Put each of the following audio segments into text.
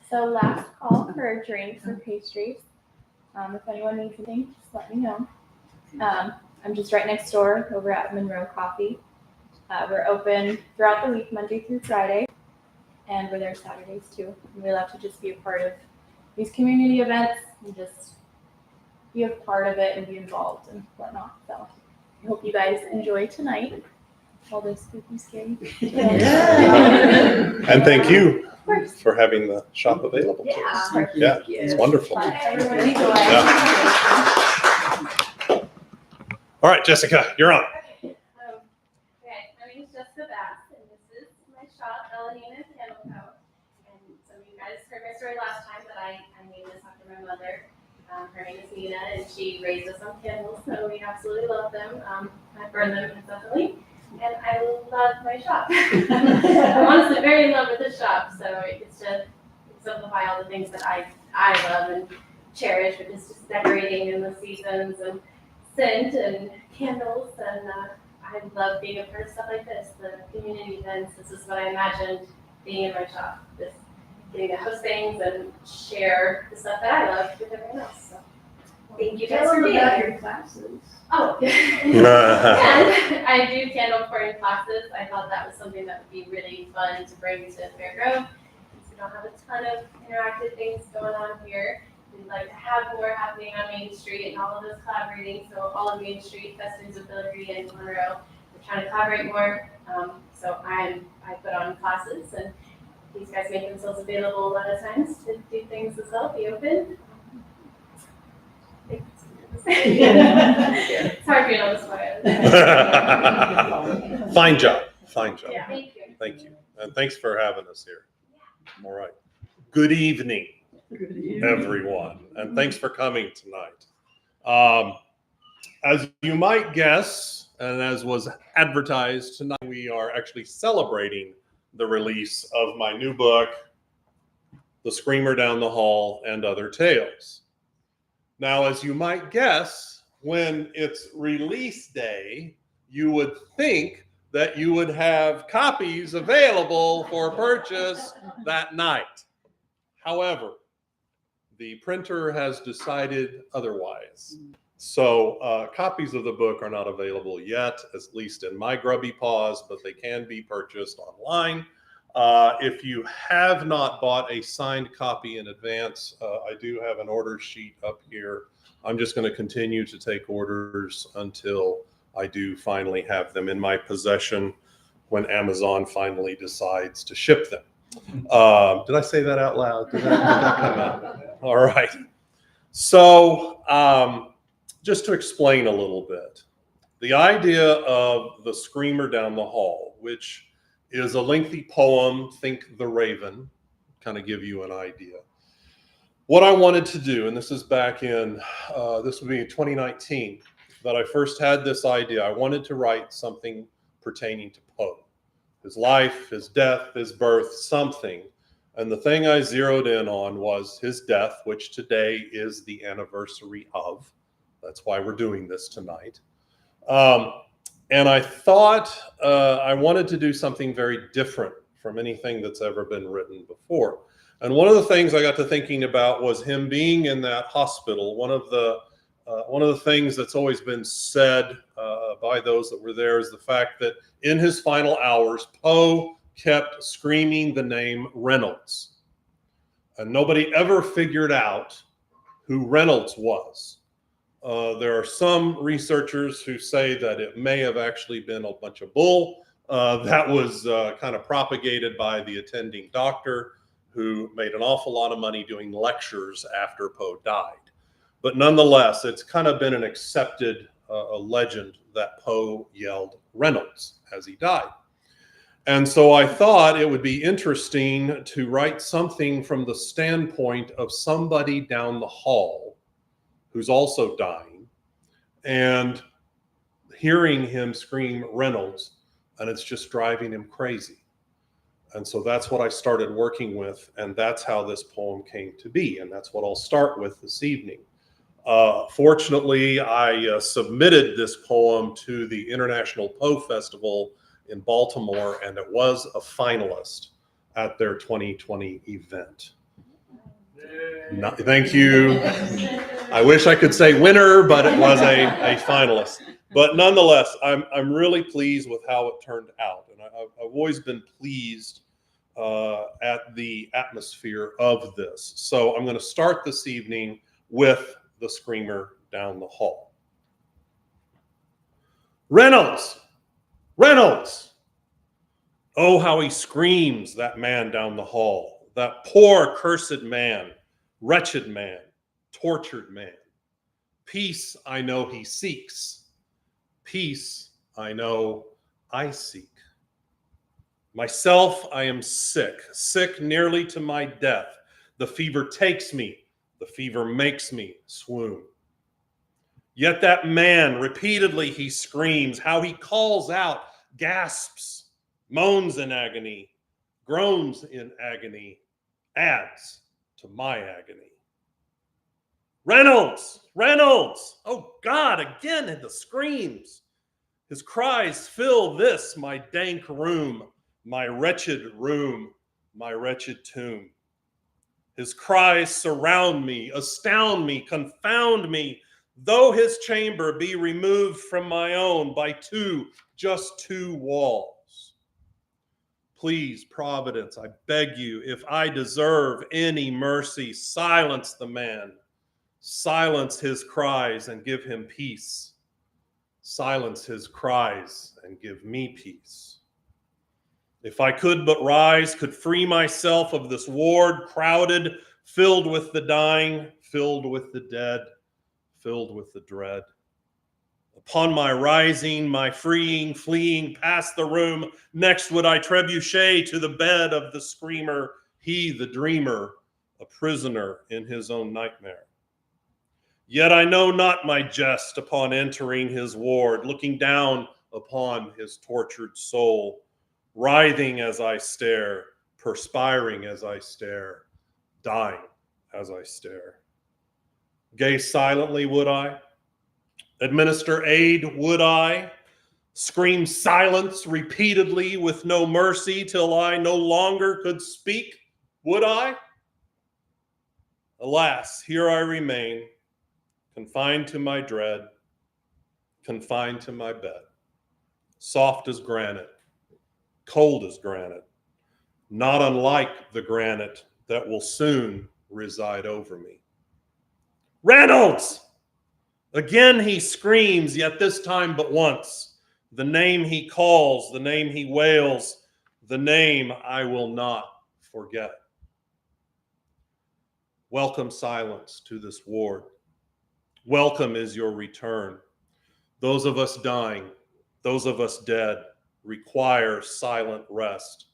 So last call for drinks or pastries. If anyone needs anything, just let me know. I'm just right next door over at Monroe Coffee. We're open throughout the week, Monday through Friday, and we're there Saturdays too. And we love to just be a part of these community events and just be a part of it and be involved and whatnot. So I hope you guys enjoy tonight. All this spooky, scary. And thank you for having the shop available to us. Yeah, it's wonderful. Everyone enjoy. All right, Jessica, you're on. Okay, my name is Jessica Bass, and this is my shop, Elenina's Candle Co. And some of you guys heard my story last time, but I named this after my mother. Her name is Nina, and she raised us on candles, so we absolutely love them. I burn them incessantly, and I love my shop. I'm honestly very in love with this shop, so it's to exemplify all the things that I love and cherish, which is just decorating in the seasons and scent and candles, and I love being a part of stuff like this, the community events. This is what I imagined being in my shop, just getting to host things and share the stuff that I love with everyone else. So thank you guys for being here. Your classes. Oh, and I do candle pouring classes. I thought that was something that would be really fun to bring to Fairgrove, since we don't have a ton of interactive things going on here. We'd like to have more happening on Main Street and all of those collaborating. So all of Main Street, Festins of Billerby and Monroe, we're trying to collaborate more. So I put on classes, and these guys make themselves available a lot of times to do things as well, be open. It's hard for you to know this. Fine job. Fine job. Yeah, thank you. Thank you. And thanks for having us here. All right. Good evening, everyone. And thanks for coming tonight. As you might guess, and as was advertised tonight, we are actually celebrating the release of my new book, The Screamer Down the Hall and Other Tales. Now, as you might guess, when it's release day, you would think that you would have copies available for purchase that night. However, the printer has decided otherwise. So copies of the book are not available yet, at least in my grubby paws, but they can be purchased online. If you have not bought a signed copy in advance, I do have an order sheet up here. I'm just going to continue to take orders until I do finally have them in my possession when Amazon finally decides to ship them. Did I say that out loud? Did that come out? All right. So just to explain a little bit, the idea of The Screamer Down the Hall, which is a lengthy poem, think The Raven, kind of give you an idea. What I wanted to do, and this is back in, this would be in 2019, that I first had this idea. I wanted to write something pertaining to Poe, his life, his death, his birth, something. And the thing I zeroed in on was his death, which today is the anniversary of. That's why we're doing this tonight. And I thought I wanted to do something very different from anything that's ever been written before. And one of the things I got to thinking about was him being in that hospital. One of the things that's always been said by those that were there is the fact that in his final hours, Poe kept screaming the name Reynolds. And nobody ever figured out who Reynolds was. There are some researchers who say that it may have actually been a bunch of bull that was kind of propagated by the attending doctor, who made an awful lot of money doing lectures after Poe died. But nonetheless, it's kind of been an accepted a legend that Poe yelled Reynolds as he died. And so I thought it would be interesting to write something from the standpoint of somebody down the hall who's also dying and hearing him scream Reynolds, and it's just driving him crazy. And so that's what I started working with, and that's how this poem came to be, and that's what I'll start with this evening. Fortunately, I submitted this poem to the International Poe Festival in Baltimore, and it was a finalist at their 2020 event. No, thank you. I wish I could say winner, but it was a finalist. But nonetheless, I'm really pleased with how it turned out, and I've always been pleased at the atmosphere of this. So I'm going to start this evening with the screamer down the hall. Reynolds! Reynolds! Oh, how he screams, that man down the hall. That poor, cursed man, wretched man, tortured man. Peace I know he seeks. Peace I know I seek. Myself, I am sick, sick nearly to my death. The fever takes me, the fever makes me swoon. Yet that man, repeatedly he screams, how he calls out, gasps, moans in agony, groans in agony, adds to my agony. Reynolds! Reynolds! Oh God, again in the screams. His cries fill this, my dank room, my wretched room, my wretched tomb. His cries surround me, astound me, confound me, though his chamber be removed from my own by just two walls. Please, Providence, I beg you, if I deserve any mercy, silence the man, silence his cries and give him peace. Silence his cries and give me peace. If I could but rise, could free myself of this ward, crowded, filled with the dying, filled with the dead, filled with the dread. Upon my rising, my freeing, fleeing past the room, next would I trebuchet to the bed of the screamer, he the dreamer, a prisoner in his own nightmare. Yet I know not my jest upon entering his ward, looking down upon his tortured soul, writhing as I stare, perspiring as I stare, dying as I stare. Gaze silently would I? Administer aid would I? Scream silence repeatedly with no mercy till I no longer could speak, would I? Alas, here I remain, confined to my dread, confined to my bed, soft as granite, cold as granite, not unlike the granite that will soon reside over me. Reynolds! Again he screams, yet this time but once. The name he calls, the name he wails, the name I will not forget. Welcome silence to this ward. Welcome is your return. Those of us dying, those of us dead, require silent rest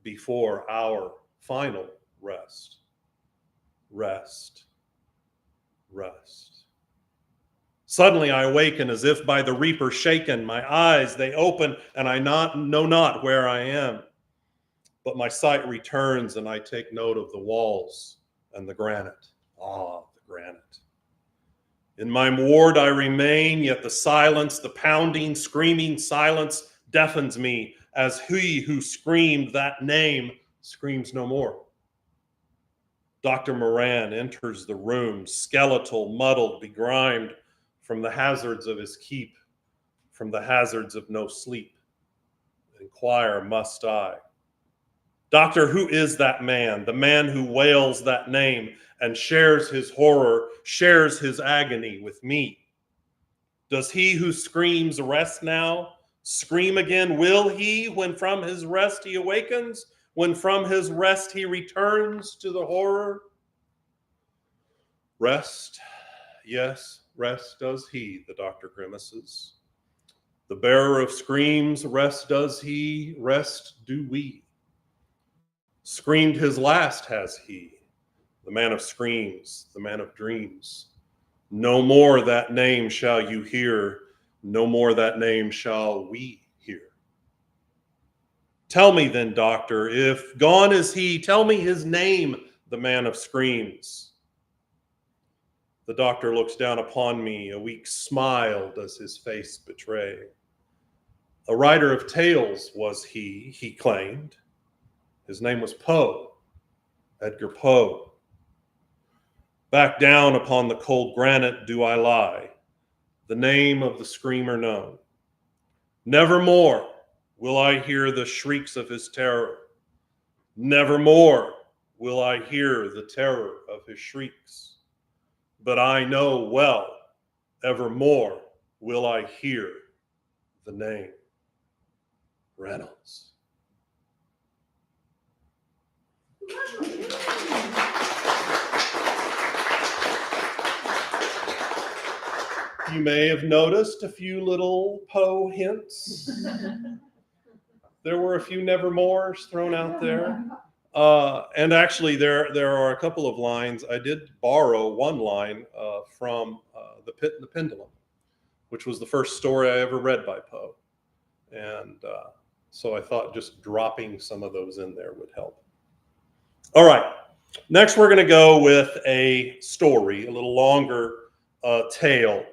before our final rest. Rest. Rest. Suddenly I awaken as if by the reaper shaken. My eyes, they open, and I know not where I am. But my sight returns, and I take note of the walls and the granite. Ah, the granite. In my ward I remain, yet the silence, the pounding, screaming silence deafens me, as he who screamed that name screams no more. Dr. Moran enters the room, skeletal, muddled, begrimed, from the hazards of his keep, from the hazards of no sleep. Inquire must I. Doctor, who is that man, the man who wails that name and shares his horror, shares his agony with me? Does he who screams rest now, scream again? Will he, when from his rest he awakens, when from his rest he returns to the horror? Rest, yes, rest does he, the doctor grimaces. The bearer of screams, rest does he, rest do we. Screamed his last has he, the man of screams, the man of dreams. No more that name shall you hear, no more that name shall we hear. Tell me then, doctor, if gone is he, tell me his name, the man of screams. The doctor looks down upon me, a weak smile does his face betray. A writer of tales was he claimed. His name was Poe, Edgar Poe. Back down upon the cold granite do I lie, the name of the screamer known. Nevermore will I hear the shrieks of his terror. Nevermore will I hear the terror of his shrieks. But I know well, evermore will I hear the name Reynolds. You may have noticed a few little Poe hints. There were a few nevermores thrown out there. And actually, there are a couple of lines. I did borrow one line from The Pit and the Pendulum, which was the first story I ever read by Poe. And so I thought just dropping some of those in there would help. All right. Next, we're going to go with a story, a little longer tale.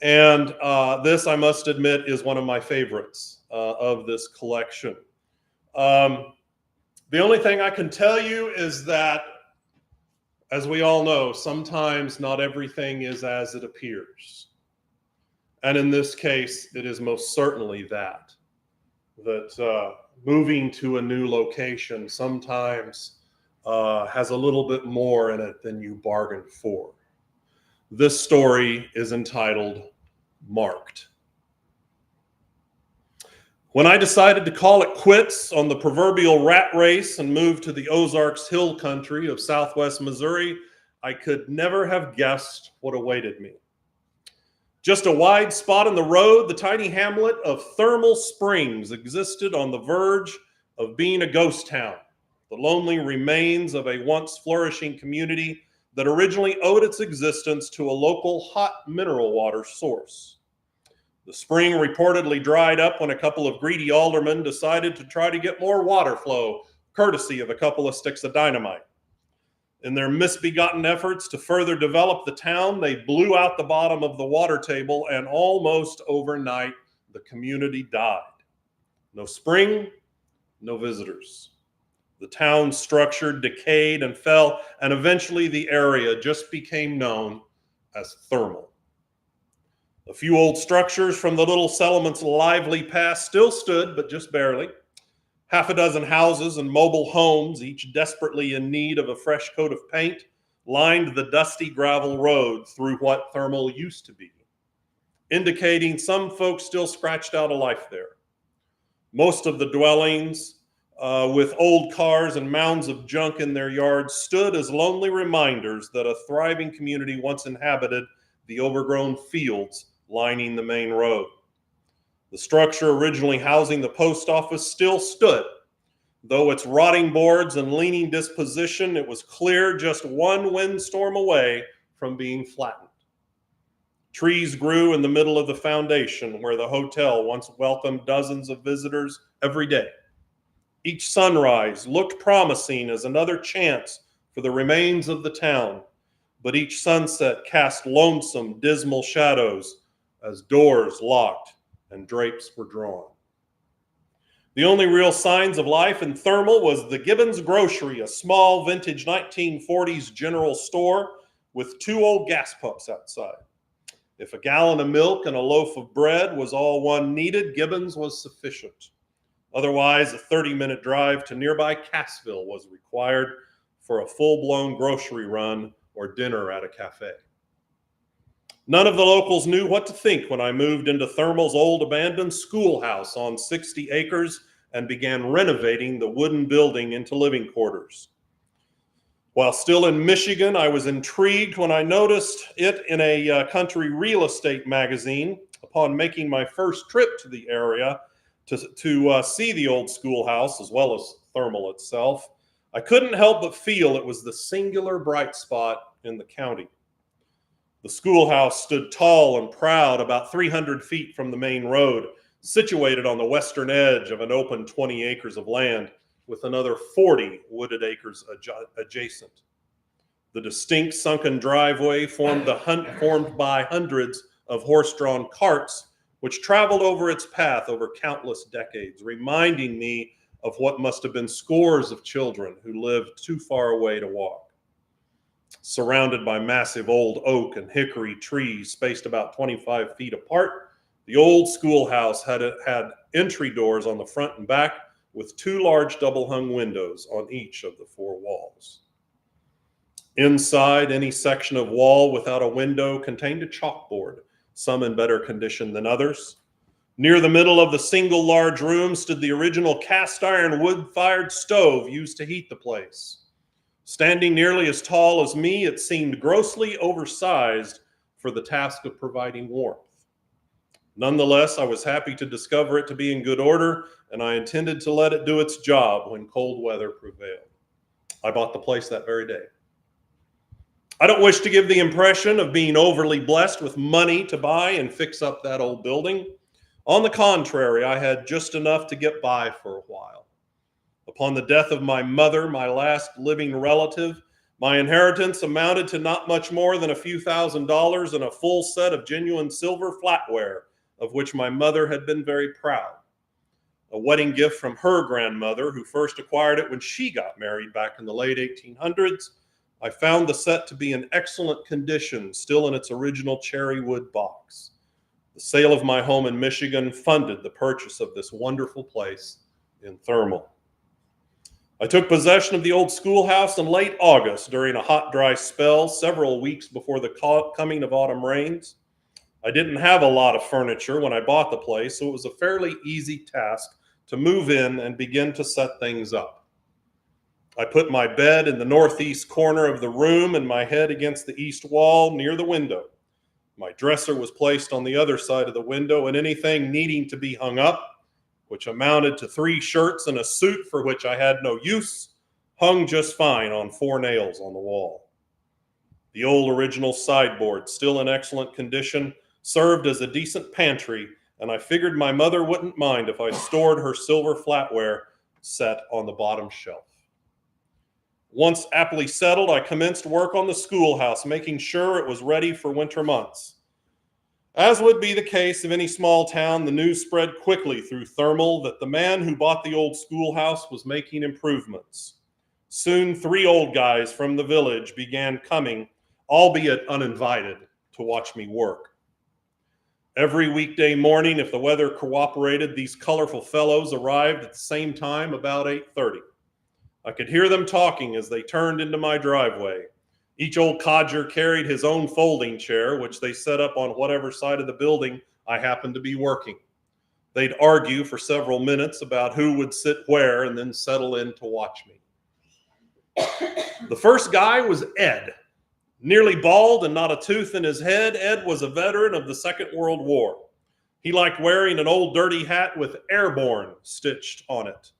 And this, I must admit, is one of my favorites of this collection. The only thing I can tell you is that, as we all know, sometimes not everything is as it appears. And in this case, it is most certainly that moving to a new location sometimes has a little bit more in it than you bargained for. This story is entitled Marked. When I decided to call it quits on the proverbial rat race and move to the Ozarks Hill Country of southwest Missouri, I could never have guessed what awaited me. Just a wide spot in the road, the tiny hamlet of Thermal Springs existed on the verge of being a ghost town, the lonely remains of a once flourishing community that originally owed its existence to a local hot mineral water source. The spring reportedly dried up when a couple of greedy aldermen decided to try to get more water flow, courtesy of a couple of sticks of dynamite. In their misbegotten efforts to further develop the town, they blew out the bottom of the water table, and almost overnight, the community died. No spring, no visitors. The town's structure decayed and fell, and eventually the area just became known as Thermal. A few old structures from the little settlement's lively past still stood, but just barely. Half a dozen houses and mobile homes, each desperately in need of a fresh coat of paint, lined the dusty gravel road through what Thermal used to be, indicating some folks still scratched out a life there. Most of the dwellings, with old cars and mounds of junk in their yards, stood as lonely reminders that a thriving community once inhabited the overgrown fields lining the main road. The structure originally housing the post office still stood. Though its rotting boards and leaning disposition, it was clear just one windstorm away from being flattened. Trees grew in the middle of the foundation where the hotel once welcomed dozens of visitors every day. Each sunrise looked promising as another chance for the remains of the town, but each sunset cast lonesome, dismal shadows as doors locked and drapes were drawn. The only real signs of life in Thermal was the Gibbons Grocery, a small vintage 1940s general store with two old gas pumps outside. If a gallon of milk and a loaf of bread was all one needed, Gibbons was sufficient. Otherwise, a 30-minute drive to nearby Cassville was required for a full-blown grocery run or dinner at a cafe. None of the locals knew what to think when I moved into Thermal's old abandoned schoolhouse on 60 acres and began renovating the wooden building into living quarters. While still in Michigan, I was intrigued when I noticed it in a country real estate magazine. Upon making my first trip to the area to see the old schoolhouse as well as Thermal itself, I couldn't help but feel it was the singular bright spot in the county. The schoolhouse stood tall and proud about 300 feet from the main road, situated on the western edge of an open 20 acres of land with another 40 wooded acres adjacent. The distinct sunken driveway formed by hundreds of horse-drawn carts which traveled over its path over countless decades, reminding me of what must have been scores of children who lived too far away to walk. Surrounded by massive old oak and hickory trees spaced about 25 feet apart, the old schoolhouse had entry doors on the front and back with two large double-hung windows on each of the four walls. Inside, any section of wall without a window contained a chalkboard, some in better condition than others. Near the middle of the single large room stood the original cast iron wood-fired stove used to heat the place. Standing nearly as tall as me, it seemed grossly oversized for the task of providing warmth. Nonetheless, I was happy to discover it to be in good order, and I intended to let it do its job when cold weather prevailed. I bought the place that very day. I don't wish to give the impression of being overly blessed with money to buy and fix up that old building. On the contrary, I had just enough to get by for a while. Upon the death of my mother, my last living relative, my inheritance amounted to not much more than a few $1,000s and a full set of genuine silver flatware, of which my mother had been very proud. A wedding gift from her grandmother, who first acquired it when she got married back in the late 1800s, I found the set to be in excellent condition, still in its original cherry wood box. The sale of my home in Michigan funded the purchase of this wonderful place in Thermal. I took possession of the old schoolhouse in late August during a hot, dry spell, several weeks before the coming of autumn rains. I didn't have a lot of furniture when I bought the place, so it was a fairly easy task to move in and begin to set things up. I put my bed in the northeast corner of the room and my head against the east wall near the window. My dresser was placed on the other side of the window, and anything needing to be hung up, which amounted to 3 shirts and a suit for which I had no use, hung just fine on 4 nails on the wall. The old original sideboard, still in excellent condition, served as a decent pantry, and I figured my mother wouldn't mind if I stored her silver flatware set on the bottom shelf. Once aptly settled, I commenced work on the schoolhouse, making sure it was ready for winter months. As would be the case of any small town, the news spread quickly through Thermal that the man who bought the old schoolhouse was making improvements. Soon 3 old guys from the village began coming, albeit uninvited, to watch me work. Every weekday morning, if the weather cooperated, these colorful fellows arrived at the same time, about 8:30. I could hear them talking as they turned into my driveway. Each old codger carried his own folding chair, which they set up on whatever side of the building I happened to be working. They'd argue for several minutes about who would sit where and then settle in to watch me. The first guy was Ed. Nearly bald and not a tooth in his head, Ed was a veteran of the Second World War. He liked wearing an old dirty hat with "Airborne" stitched on it.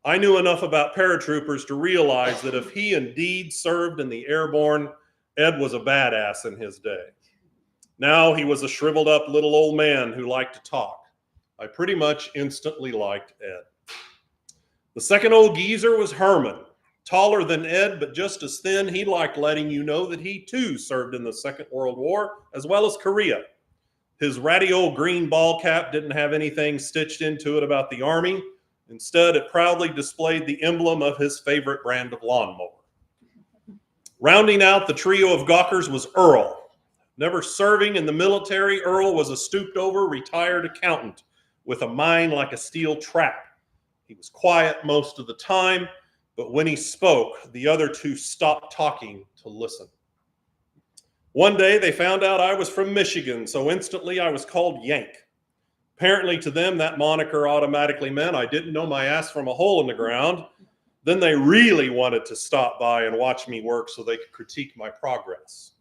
I knew enough about paratroopers to realize that if he indeed served in the Airborne, Ed was a badass in his day. Now he was a shriveled up little old man who liked to talk. I pretty much instantly liked Ed. The second old geezer was Herman. Taller than Ed, but just as thin, he liked letting you know that he too served in the Second World War, as well as Korea. His ratty old green ball cap didn't have anything stitched into it about the Army. Instead, it proudly displayed the emblem of his favorite brand of lawnmower. Rounding out the trio of gawkers was Earl. Never serving in the military, Earl was a stooped-over retired accountant with a mind like a steel trap. He was quiet most of the time, but when he spoke, the other 2 stopped talking to listen. One day, they found out I was from Michigan, so instantly I was called Yank. Apparently to them, that moniker automatically meant I didn't know my ass from a hole in the ground. Then they really wanted to stop by and watch me work so they could critique my progress.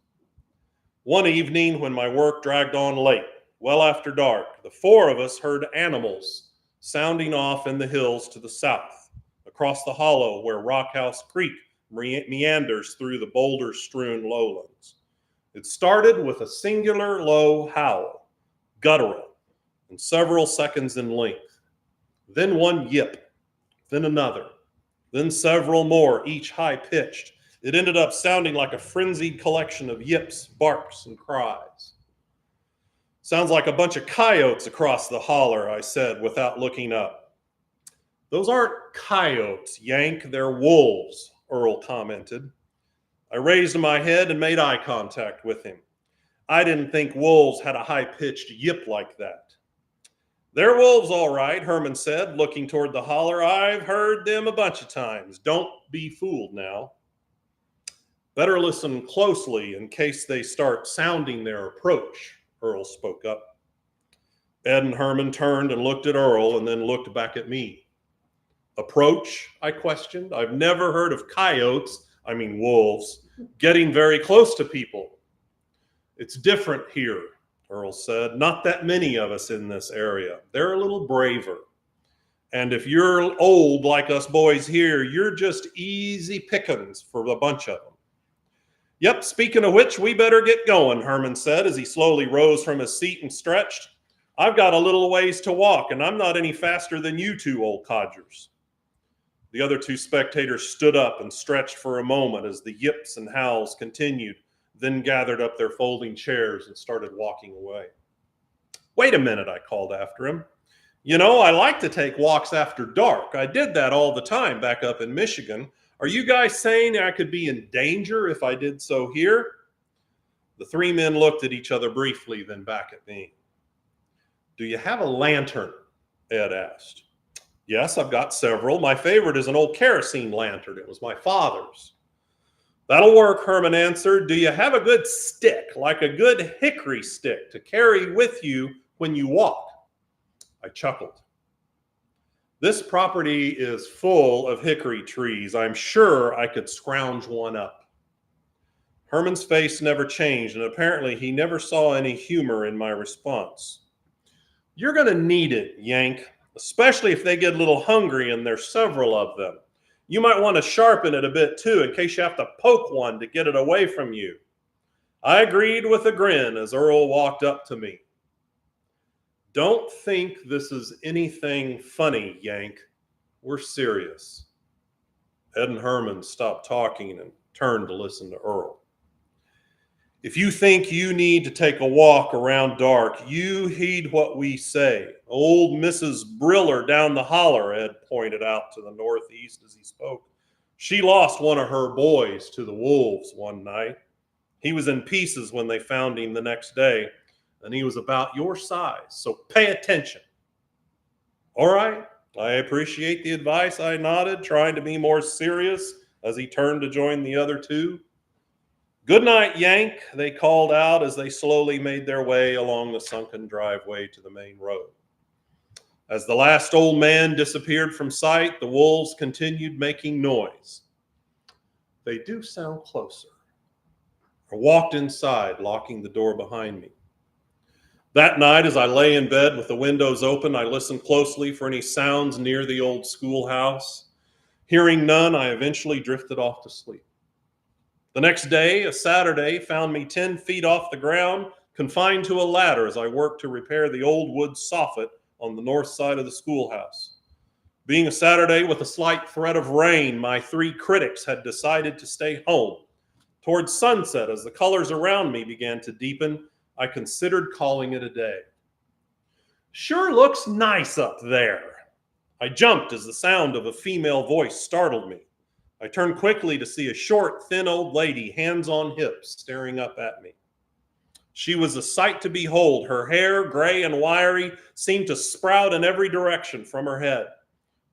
One evening, when my work dragged on late, well after dark, the 4 of us heard animals sounding off in the hills to the south, across the hollow where Rockhouse Creek meanders through the boulder-strewn lowlands. It started with a singular low howl, guttural, and several seconds in length. Then one yip, then another, then several more, each high-pitched. It ended up sounding like a frenzied collection of yips, barks, and cries. "Sounds like a bunch of coyotes across the holler," I said without looking up. "Those aren't coyotes, Yank, they're wolves," Earl commented. I raised my head and made eye contact with him. I didn't think wolves had a high-pitched yip like that. "They're wolves, all right," Herman said, looking toward the holler. "I've heard them a bunch of times. Don't be fooled now." "Better listen closely in case they start sounding their approach," Earl spoke up. Ed and Herman turned and looked at Earl and then looked back at me. "Approach?" I questioned. "I've never heard of coyotes, wolves, getting very close to people." "It's different here," Earl said. "Not that many of us in this area. They're a little braver. And if you're old like us boys here, you're just easy pickings for a bunch of them." "Yep, speaking of which, we better get going," Herman said as he slowly rose from his seat and stretched. "I've got a little ways to walk, and I'm not any faster than you two old codgers." The other two spectators stood up and stretched for a moment as the yips and howls continued, then gathered up their folding chairs and started walking away. "Wait a minute," I called after him. I like to take walks after dark. I did that all the time back up in Michigan. Are you guys saying I could be in danger if I did so here?" The three men looked at each other briefly, then back at me. "Do you have a lantern?" Ed asked. "Yes, I've got several. My favorite is an old kerosene lantern. It was my father's." "That'll work," Herman answered. "Do you have a good stick, like a good hickory stick, to carry with you when you walk?" I chuckled. "This property is full of hickory trees. I'm sure I could scrounge one up." Herman's face never changed, and apparently he never saw any humor in my response. "You're going to need it, Yank, especially if they get a little hungry and there's several of them. You might want to sharpen it a bit too, in case you have to poke one to get it away from you." I agreed with a grin as Earl walked up to me. "Don't think this is anything funny, Yank. We're serious." Ed and Herman stopped talking and turned to listen to Earl. "If you think you need to take a walk around dark, you heed what we say. Old Mrs. Briller down the holler," Ed pointed out to the northeast as he spoke. "She lost one of her boys to the wolves one night. He was in pieces when they found him the next day, and he was about your size, so pay attention." "All right, I appreciate the advice," I nodded, trying to be more serious as he turned to join the other two. "Good night, Yank," they called out as they slowly made their way along the sunken driveway to the main road. As the last old man disappeared from sight, the wolves continued making noise. "They do sound closer." I walked inside, locking the door behind me. That night, as I lay in bed with the windows open, I listened closely for any sounds near the old schoolhouse. Hearing none, I eventually drifted off to sleep. The next day, a Saturday, found me 10 feet off the ground, confined to a ladder as I worked to repair the old wood soffit on the north side of the schoolhouse. Being a Saturday with a slight threat of rain, my three critics had decided to stay home. Towards sunset, as the colors around me began to deepen, I considered calling it a day. "Sure looks nice up there." I jumped as the sound of a female voice startled me. I turned quickly to see a short, thin old lady, hands on hips, staring up at me. She was a sight to behold. Her hair, gray and wiry, seemed to sprout in every direction from her head.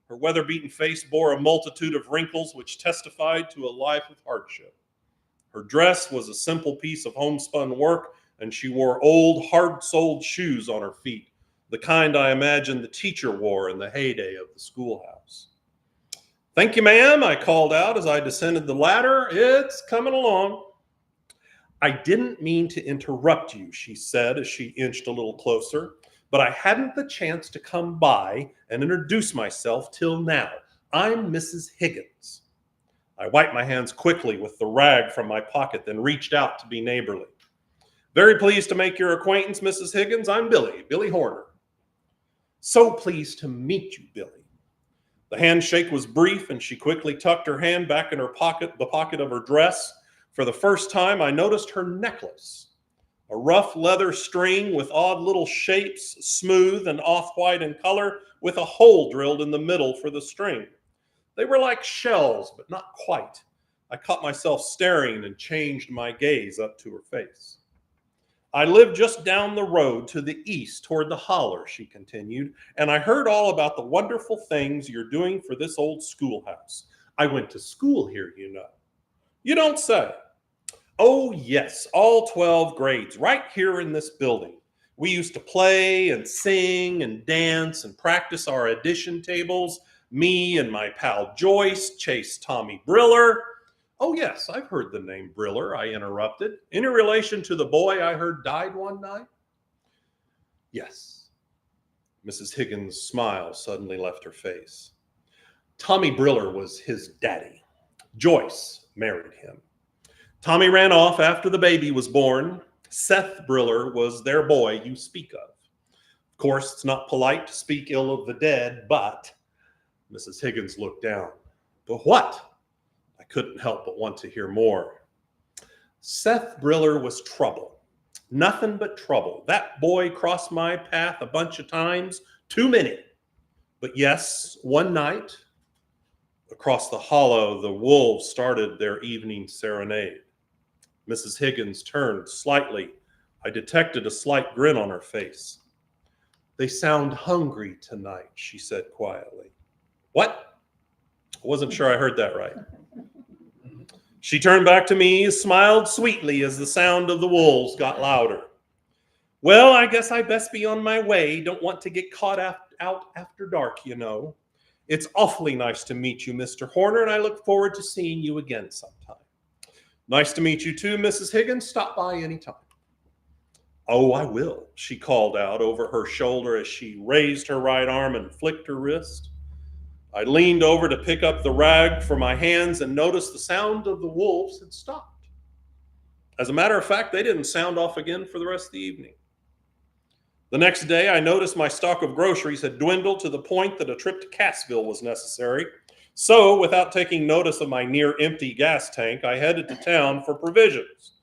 Her weather-beaten face bore a multitude of wrinkles which testified to a life of hardship. Her dress was a simple piece of homespun work, and she wore old, hard-soled shoes on her feet, the kind I imagine the teacher wore in the heyday of the schoolhouse. "Thank you, ma'am," I called out as I descended the ladder. "It's coming along." "I didn't mean to interrupt you," she said as she inched a little closer, "but I hadn't the chance to come by and introduce myself till now. I'm Mrs. Higgins." I wiped my hands quickly with the rag from my pocket, then reached out to be neighborly. "Very pleased to make your acquaintance, Mrs. Higgins. I'm Billy Horner." "So pleased to meet you, Billy." The handshake was brief, and she quickly tucked her hand back in her pocket, the pocket of her dress. For the first time, I noticed her necklace. A rough leather string with odd little shapes, smooth and off-white in color, with a hole drilled in the middle for the string. They were like shells, but not quite. I caught myself staring and changed my gaze up to her face. I live just down the road to the east toward the holler, she continued, and I heard all about the wonderful things you're doing for this old schoolhouse. I went to school here, you know. You don't say. Oh, yes, all 12 grades, right here in this building. We used to play and sing and dance and practice our addition tables. Me and my pal Joyce chased Tommy Briller. Oh, yes, I've heard the name Briller, I interrupted. Any relation to the boy I heard died one night? Yes. Mrs. Higgins' smile suddenly left her face. Tommy Briller was his daddy. Joyce married him. Tommy ran off after the baby was born. Seth Briller was their boy you speak of. Of course, it's not polite to speak ill of the dead, but Mrs. Higgins looked down. But what? I couldn't help but want to hear more. Seth Briller was trouble. Nothing but trouble. That boy crossed my path a bunch of times, too many. But yes, one night, across the hollow, the wolves started their evening serenade. Mrs. Higgins turned slightly. I detected a slight grin on her face. They sound hungry tonight, she said quietly. What? I wasn't sure I heard that right. She turned back to me, smiled sweetly as the sound of the wolves got louder. Well, I guess I best be on my way. Don't want to get caught out after dark, you know. It's awfully nice to meet you, Mr. Horner, and I look forward to seeing you again sometime. Nice to meet you too, Mrs. Higgins. Stop by anytime. Oh, I will, she called out over her shoulder as she raised her right arm and flicked her wrist. I leaned over to pick up the rag for my hands and noticed the sound of the wolves had stopped. As a matter of fact, they didn't sound off again for the rest of the evening. The next day, I noticed my stock of groceries had dwindled to the point that a trip to Cassville was necessary. So, without taking notice of my near-empty gas tank, I headed to town for provisions.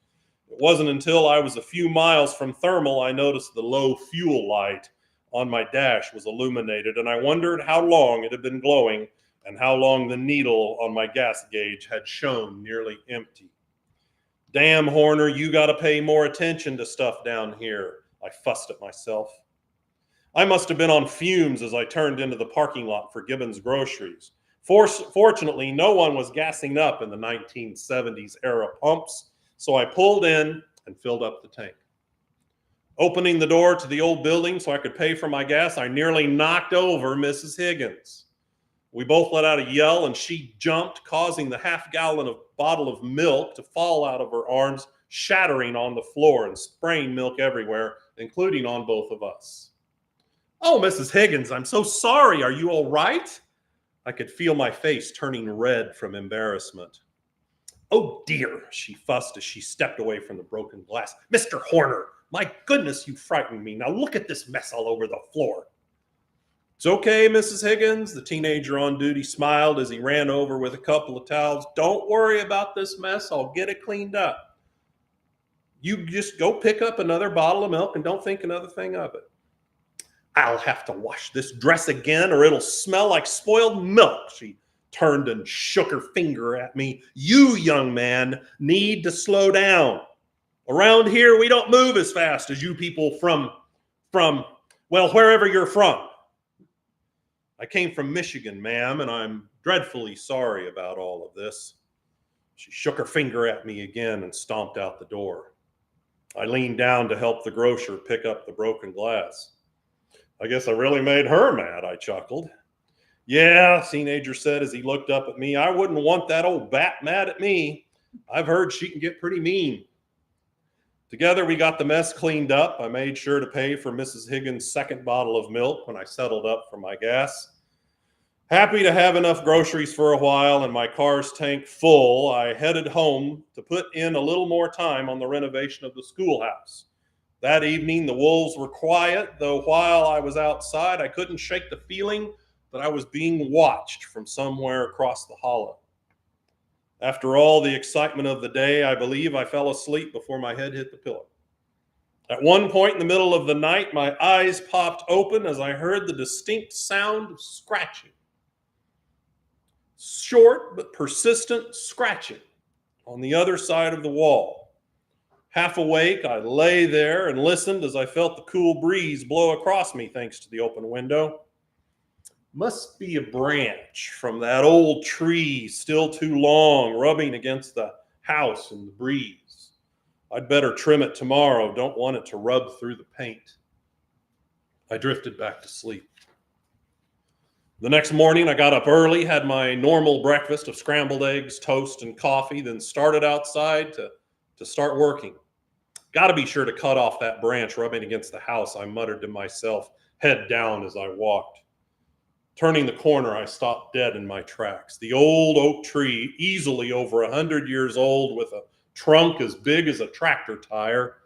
It wasn't until I was a few miles from Thermal I noticed the low fuel light on my dash was illuminated, and I wondered how long it had been glowing and how long the needle on my gas gauge had shown nearly empty. Damn, Horner, you got to pay more attention to stuff down here, I fussed at myself. I must have been on fumes as I turned into the parking lot for Gibbons Groceries. Fortunately, no one was gassing up in the 1970s era pumps, so I pulled in and filled up the tank. Opening the door to the old building so I could pay for my gas, I nearly knocked over Mrs. Higgins. We both let out a yell and she jumped, causing the half-gallon bottle of milk to fall out of her arms, shattering on the floor and spraying milk everywhere, including on both of us. Oh, Mrs. Higgins, I'm so sorry. Are you all right? I could feel my face turning red from embarrassment. Oh dear, she fussed as she stepped away from the broken glass. Mr. Horner, my goodness, you frightened me. Now look at this mess all over the floor. It's okay, Mrs. Higgins. The teenager on duty smiled as he ran over with a couple of towels. Don't worry about this mess. I'll get it cleaned up. You just go pick up another bottle of milk and don't think another thing of it. I'll have to wash this dress again or it'll smell like spoiled milk. She turned and shook her finger at me. You, young man, need to slow down. Around here, we don't move as fast as you people from, well, wherever you're from. I came from Michigan, ma'am, and I'm dreadfully sorry about all of this. She shook her finger at me again and stomped out the door. I leaned down to help the grocer pick up the broken glass. I guess I really made her mad, I chuckled. Yeah, the teenager said as he looked up at me, I wouldn't want that old bat mad at me. I've heard she can get pretty mean. Together, we got the mess cleaned up. I made sure to pay for Mrs. Higgins' second bottle of milk when I settled up for my gas. Happy to have enough groceries for a while and my car's tank full, I headed home to put in a little more time on the renovation of the schoolhouse. That evening, the wolves were quiet, though while I was outside, I couldn't shake the feeling that I was being watched from somewhere across the hollow. After all the excitement of the day, I believe I fell asleep before my head hit the pillow. At one point in the middle of the night, my eyes popped open as I heard the distinct sound of scratching. Short but persistent scratching. on the other side of the wall. Half awake, I lay there and listened as I felt the cool breeze blow across me thanks to the open window. Must be a branch from that old tree, still too long, rubbing against the house in the breeze. I'd better trim it tomorrow. Don't want it to rub through the paint. I drifted back to sleep. The next morning, I got up early, had my normal breakfast of scrambled eggs, toast, and coffee, then started outside to start working. Got to be sure to cut off that branch rubbing against the house, I muttered to myself, head down as I walked. Turning the corner, I stopped dead in my tracks. The old oak tree, easily over 100 years old with a trunk as big as a tractor tire,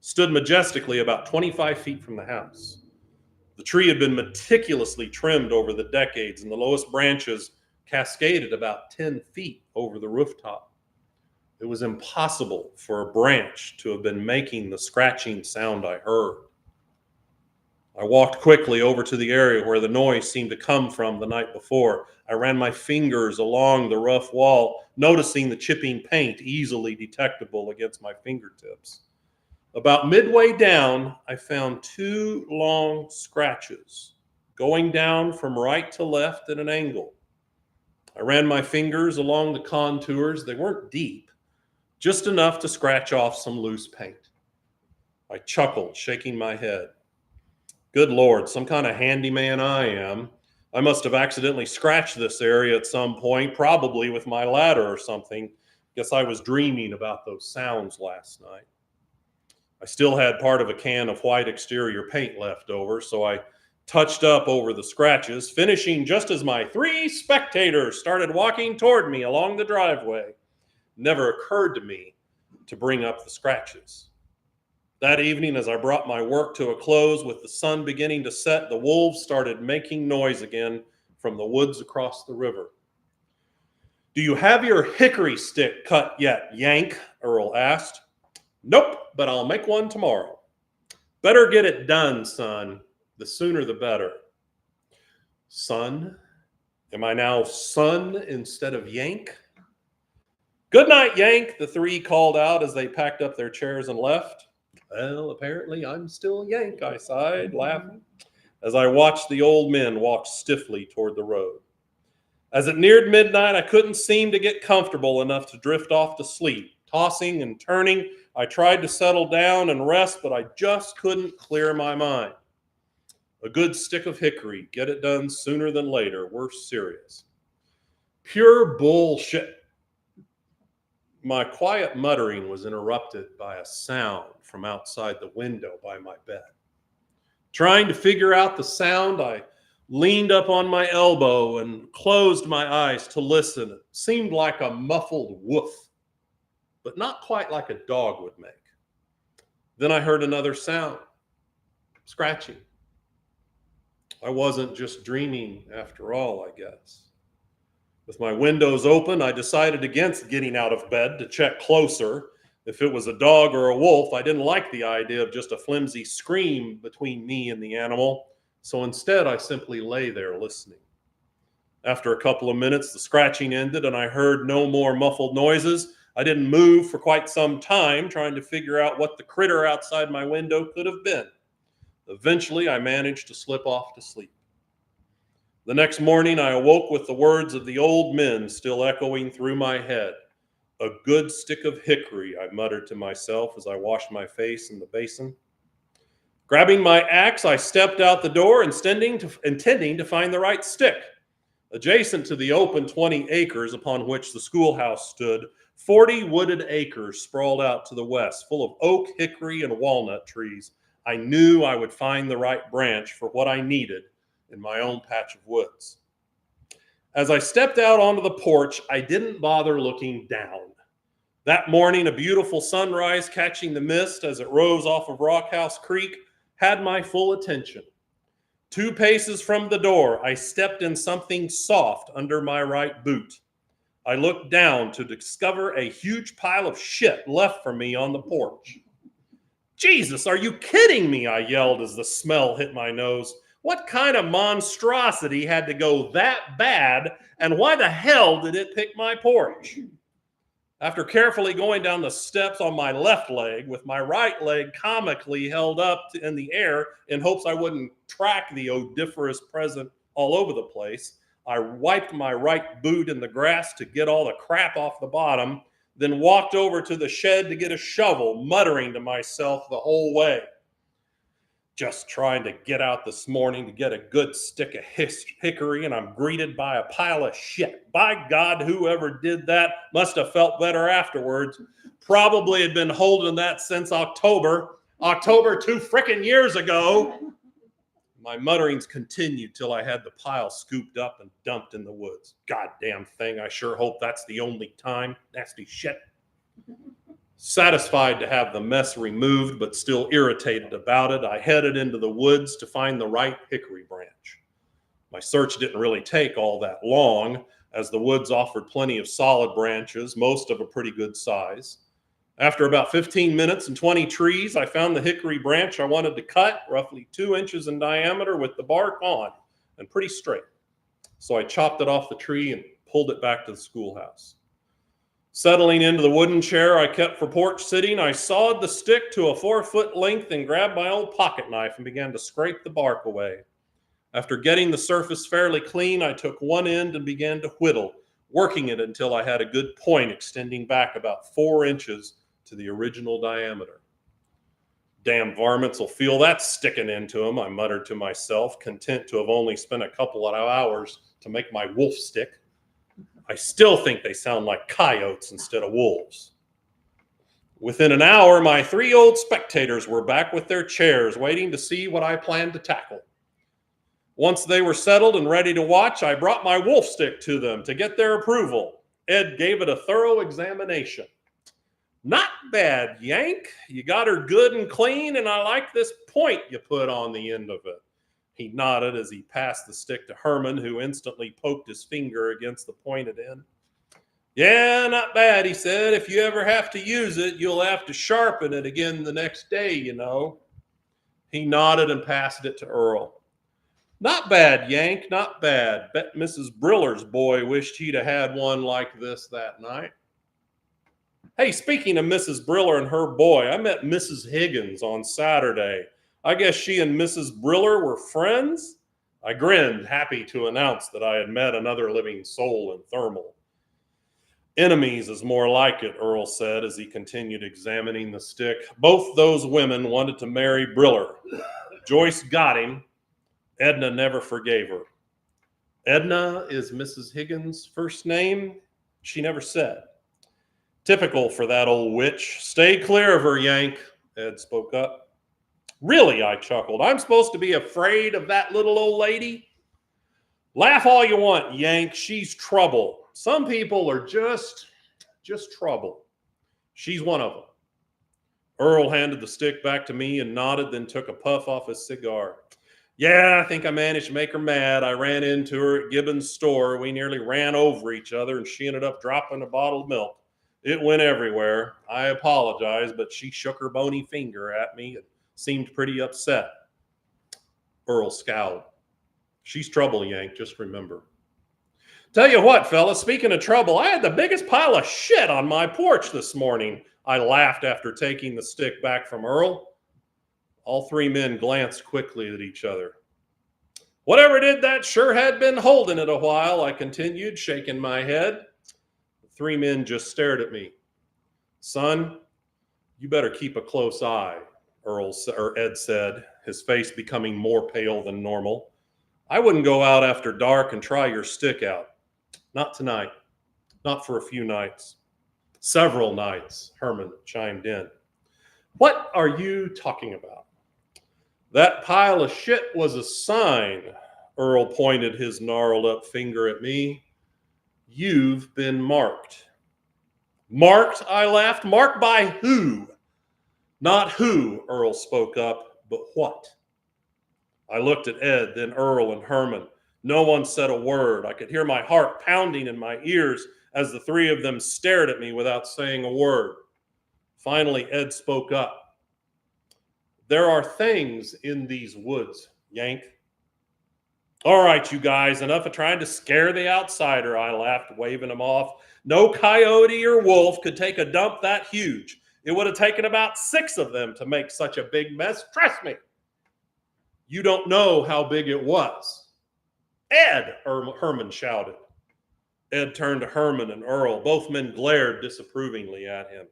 stood majestically about 25 feet from the house. The tree had been meticulously trimmed over the decades, and the lowest branches cascaded about 10 feet over the rooftop. It was impossible for a branch to have been making the scratching sound I heard. I walked quickly over to the area where the noise seemed to come from the night before. I ran my fingers along the rough wall, noticing the chipping paint easily detectable against my fingertips. About midway down, I found 2 long scratches going down from right to left at an angle. I ran my fingers along the contours. They weren't deep, just enough to scratch off some loose paint. I chuckled, shaking my head. Good Lord, some kind of handyman I am. I must have accidentally scratched this area at some point, probably with my ladder or something. Guess I was dreaming about those sounds last night. I still had part of a can of white exterior paint left over, so I touched up over the scratches, finishing just as my 3 spectators started walking toward me along the driveway. It never occurred to me to bring up the scratches. That evening, as I brought my work to a close with the sun beginning to set, the wolves started making noise again from the woods across the river. Do you have your hickory stick cut yet, Yank? Earl asked. Nope, but I'll make one tomorrow. Better get it done, son. The sooner the better. Son? Am I now son instead of Yank? Good night, Yank, the 3 called out as they packed up their chairs and left. Well, apparently I'm still Yank, I sighed, laughing, as I watched the old men walk stiffly toward the road. As it neared midnight, I couldn't seem to get comfortable enough to drift off to sleep. Tossing and turning, I tried to settle down and rest, but I just couldn't clear my mind. A good stick of hickory, get it done sooner than later, we're serious. Pure bullshit. My quiet muttering was interrupted by a sound from outside the window by my bed. Trying to figure out the sound, I leaned up on my elbow and closed my eyes to listen. It seemed like a muffled woof, but not quite like a dog would make. Then I heard another sound, scratching. I wasn't just dreaming after all, I guess. With my windows open, I decided against getting out of bed to check closer. If it was a dog or a wolf, I didn't like the idea of just a flimsy scream between me and the animal, so instead I simply lay there listening. After a couple of minutes, the scratching ended and I heard no more muffled noises. I didn't move for quite some time, trying to figure out what the critter outside my window could have been. Eventually, I managed to slip off to sleep. The next morning, I awoke with the words of the old men still echoing through my head. A good stick of hickory, I muttered to myself as I washed my face in the basin. Grabbing my axe, I stepped out the door, intending to find the right stick. Adjacent to the open 20 acres upon which the schoolhouse stood, 40 wooded acres sprawled out to the west, full of oak, hickory, and walnut trees. I knew I would find the right branch for what I needed in my own patch of woods. As I stepped out onto the porch, I didn't bother looking down. That morning, a beautiful sunrise catching the mist as it rose off of Rockhouse Creek had my full attention. 2 paces from the door, I stepped in something soft under my right boot. I looked down to discover a huge pile of shit left for me on the porch. Jesus, are you kidding me? I yelled as the smell hit my nose. What kind of monstrosity had to go that bad, and why the hell did it pick my porch? After carefully going down the steps on my left leg, with my right leg comically held up in the air in hopes I wouldn't track the odoriferous present all over the place, I wiped my right boot in the grass to get all the crap off the bottom, then walked over to the shed to get a shovel, muttering to myself the whole way. Just trying to get out this morning to get a good stick of hickory, and I'm greeted by a pile of shit. By God, whoever did that must have felt better afterwards. Probably had been holding that since October 2 frickin' years ago. My mutterings continued till I had the pile scooped up and dumped in the woods. Goddamn thing, I sure hope that's the only time. Nasty shit. Satisfied to have the mess removed, but still irritated about it, I headed into the woods to find the right hickory branch. My search didn't really take all that long, as the woods offered plenty of solid branches, most of a pretty good size. After about 15 minutes and 20 trees, I found the hickory branch I wanted to cut, roughly 2 inches in diameter with the bark on, and pretty straight. So I chopped it off the tree and pulled it back to the schoolhouse. Settling into the wooden chair I kept for porch sitting, I sawed the stick to a 4-foot length and grabbed my old pocket knife and began to scrape the bark away. After getting the surface fairly clean, I took one end and began to whittle, working it until I had a good point extending back about 4 inches to the original diameter. Damn varmints will feel that sticking into them, I muttered to myself, content to have only spent a couple of hours to make my wolf stick. I still think they sound like coyotes instead of wolves. Within an hour, my 3 old spectators were back with their chairs, waiting to see what I planned to tackle. Once they were settled and ready to watch, I brought my wolf stick to them to get their approval. Ed gave it a thorough examination. Not bad, Yank. You got her good and clean, and I like this point you put on the end of it. He nodded as he passed the stick to Herman, who instantly poked his finger against the pointed end. Yeah, not bad, he said. If you ever have to use it, you'll have to sharpen it again the next day, you know. He nodded and passed it to Earl. Not bad, Yank, not bad. Bet Mrs. Briller's boy wished he'd have had one like this that night. Hey, speaking of Mrs. Briller and her boy, I met Mrs. Higgins on Saturday. I guess she and Mrs. Briller were friends? I grinned, happy to announce that I had met another living soul in Thermal. Enemies is more like it, Earl said as he continued examining the stick. Both those women wanted to marry Briller. Joyce got him. Edna never forgave her. Edna is Mrs. Higgins' first name? She never said. Typical for that old witch. Stay clear of her, Yank, Ed spoke up. Really, I chuckled. I'm supposed to be afraid of that little old lady? Laugh all you want, Yank. She's trouble. Some people are just trouble. She's one of them. Earl handed the stick back to me and nodded, then took a puff off his cigar. Yeah, I think I managed to make her mad. I ran into her at Gibbons' store. We nearly ran over each other, and she ended up dropping a bottle of milk. It went everywhere. I apologize, but she shook her bony finger at me and seemed pretty upset. Earl scowled. She's trouble, Yank, just remember. Tell you what, fella, speaking of trouble, I had the biggest pile of shit on my porch this morning. I laughed after taking the stick back from Earl. All 3 men glanced quickly at each other. Whatever did that sure had been holding it a while, I continued, shaking my head. The 3 men just stared at me. Son, you better keep a close eye, Ed said, his face becoming more pale than normal. I wouldn't go out after dark and try your stick out. Not tonight. Not for a few nights. Several nights, Herman chimed in. What are you talking about? That pile of shit was a sign. Earl pointed his gnarled up finger at me. You've been marked. Marked? I laughed. Marked by who? Not who, Earl spoke up, but what? I looked at Ed, then Earl and Herman. No one said a word. I could hear my heart pounding in my ears as the 3 of them stared at me without saying a word. Finally, Ed spoke up. There are things in these woods, Yank. All right, you guys, enough of trying to scare the outsider, I laughed, waving him off. No coyote or wolf could take a dump that huge. It would have taken about 6 of them to make such a big mess. Trust me. You don't know how big it was. Ed, Herman shouted. Ed turned to Herman and Earl. Both men glared disapprovingly at him.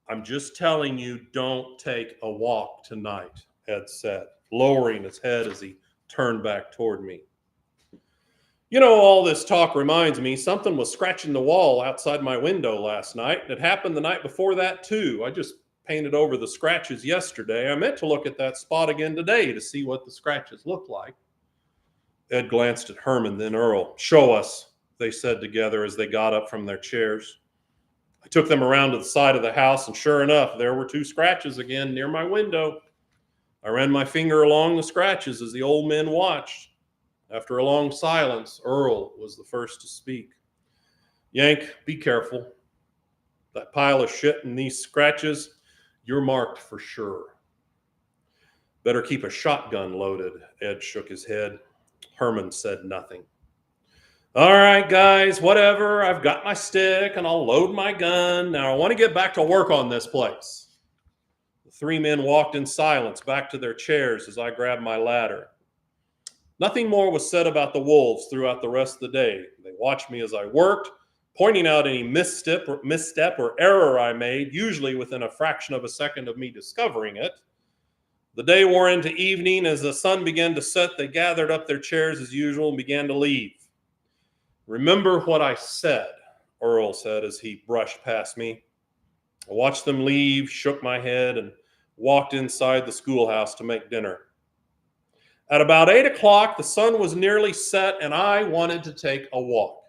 I'm just telling you, don't take a walk tonight, Ed said, lowering his head as he turned back toward me. You know, all this talk reminds me something was scratching the wall outside my window last night. It happened the night before that, too. I just painted over the scratches yesterday. I meant to look at that spot again today to see what the scratches look like. Ed glanced at Herman, then Earl. Show us, they said together as they got up from their chairs. I took them around to the side of the house, and sure enough, there were 2 scratches again near my window. I ran my finger along the scratches as the old men watched. After a long silence, Earl was the first to speak. Yank, be careful. That pile of shit and these scratches, you're marked for sure. Better keep a shotgun loaded, Ed shook his head. Herman said nothing. All right, guys, whatever. I've got my stick and I'll load my gun. Now I want to get back to work on this place. The 3 men walked in silence back to their chairs as I grabbed my ladder. Nothing more was said about the wolves throughout the rest of the day. They watched me as I worked, pointing out any misstep or error I made, usually within a fraction of a second of me discovering it. The day wore into evening. As the sun began to set, they gathered up their chairs as usual and began to leave. Remember what I said, Earl said as he brushed past me. I watched them leave, shook my head, and walked inside the schoolhouse to make dinner. At about 8 o'clock, the sun was nearly set, and I wanted to take a walk.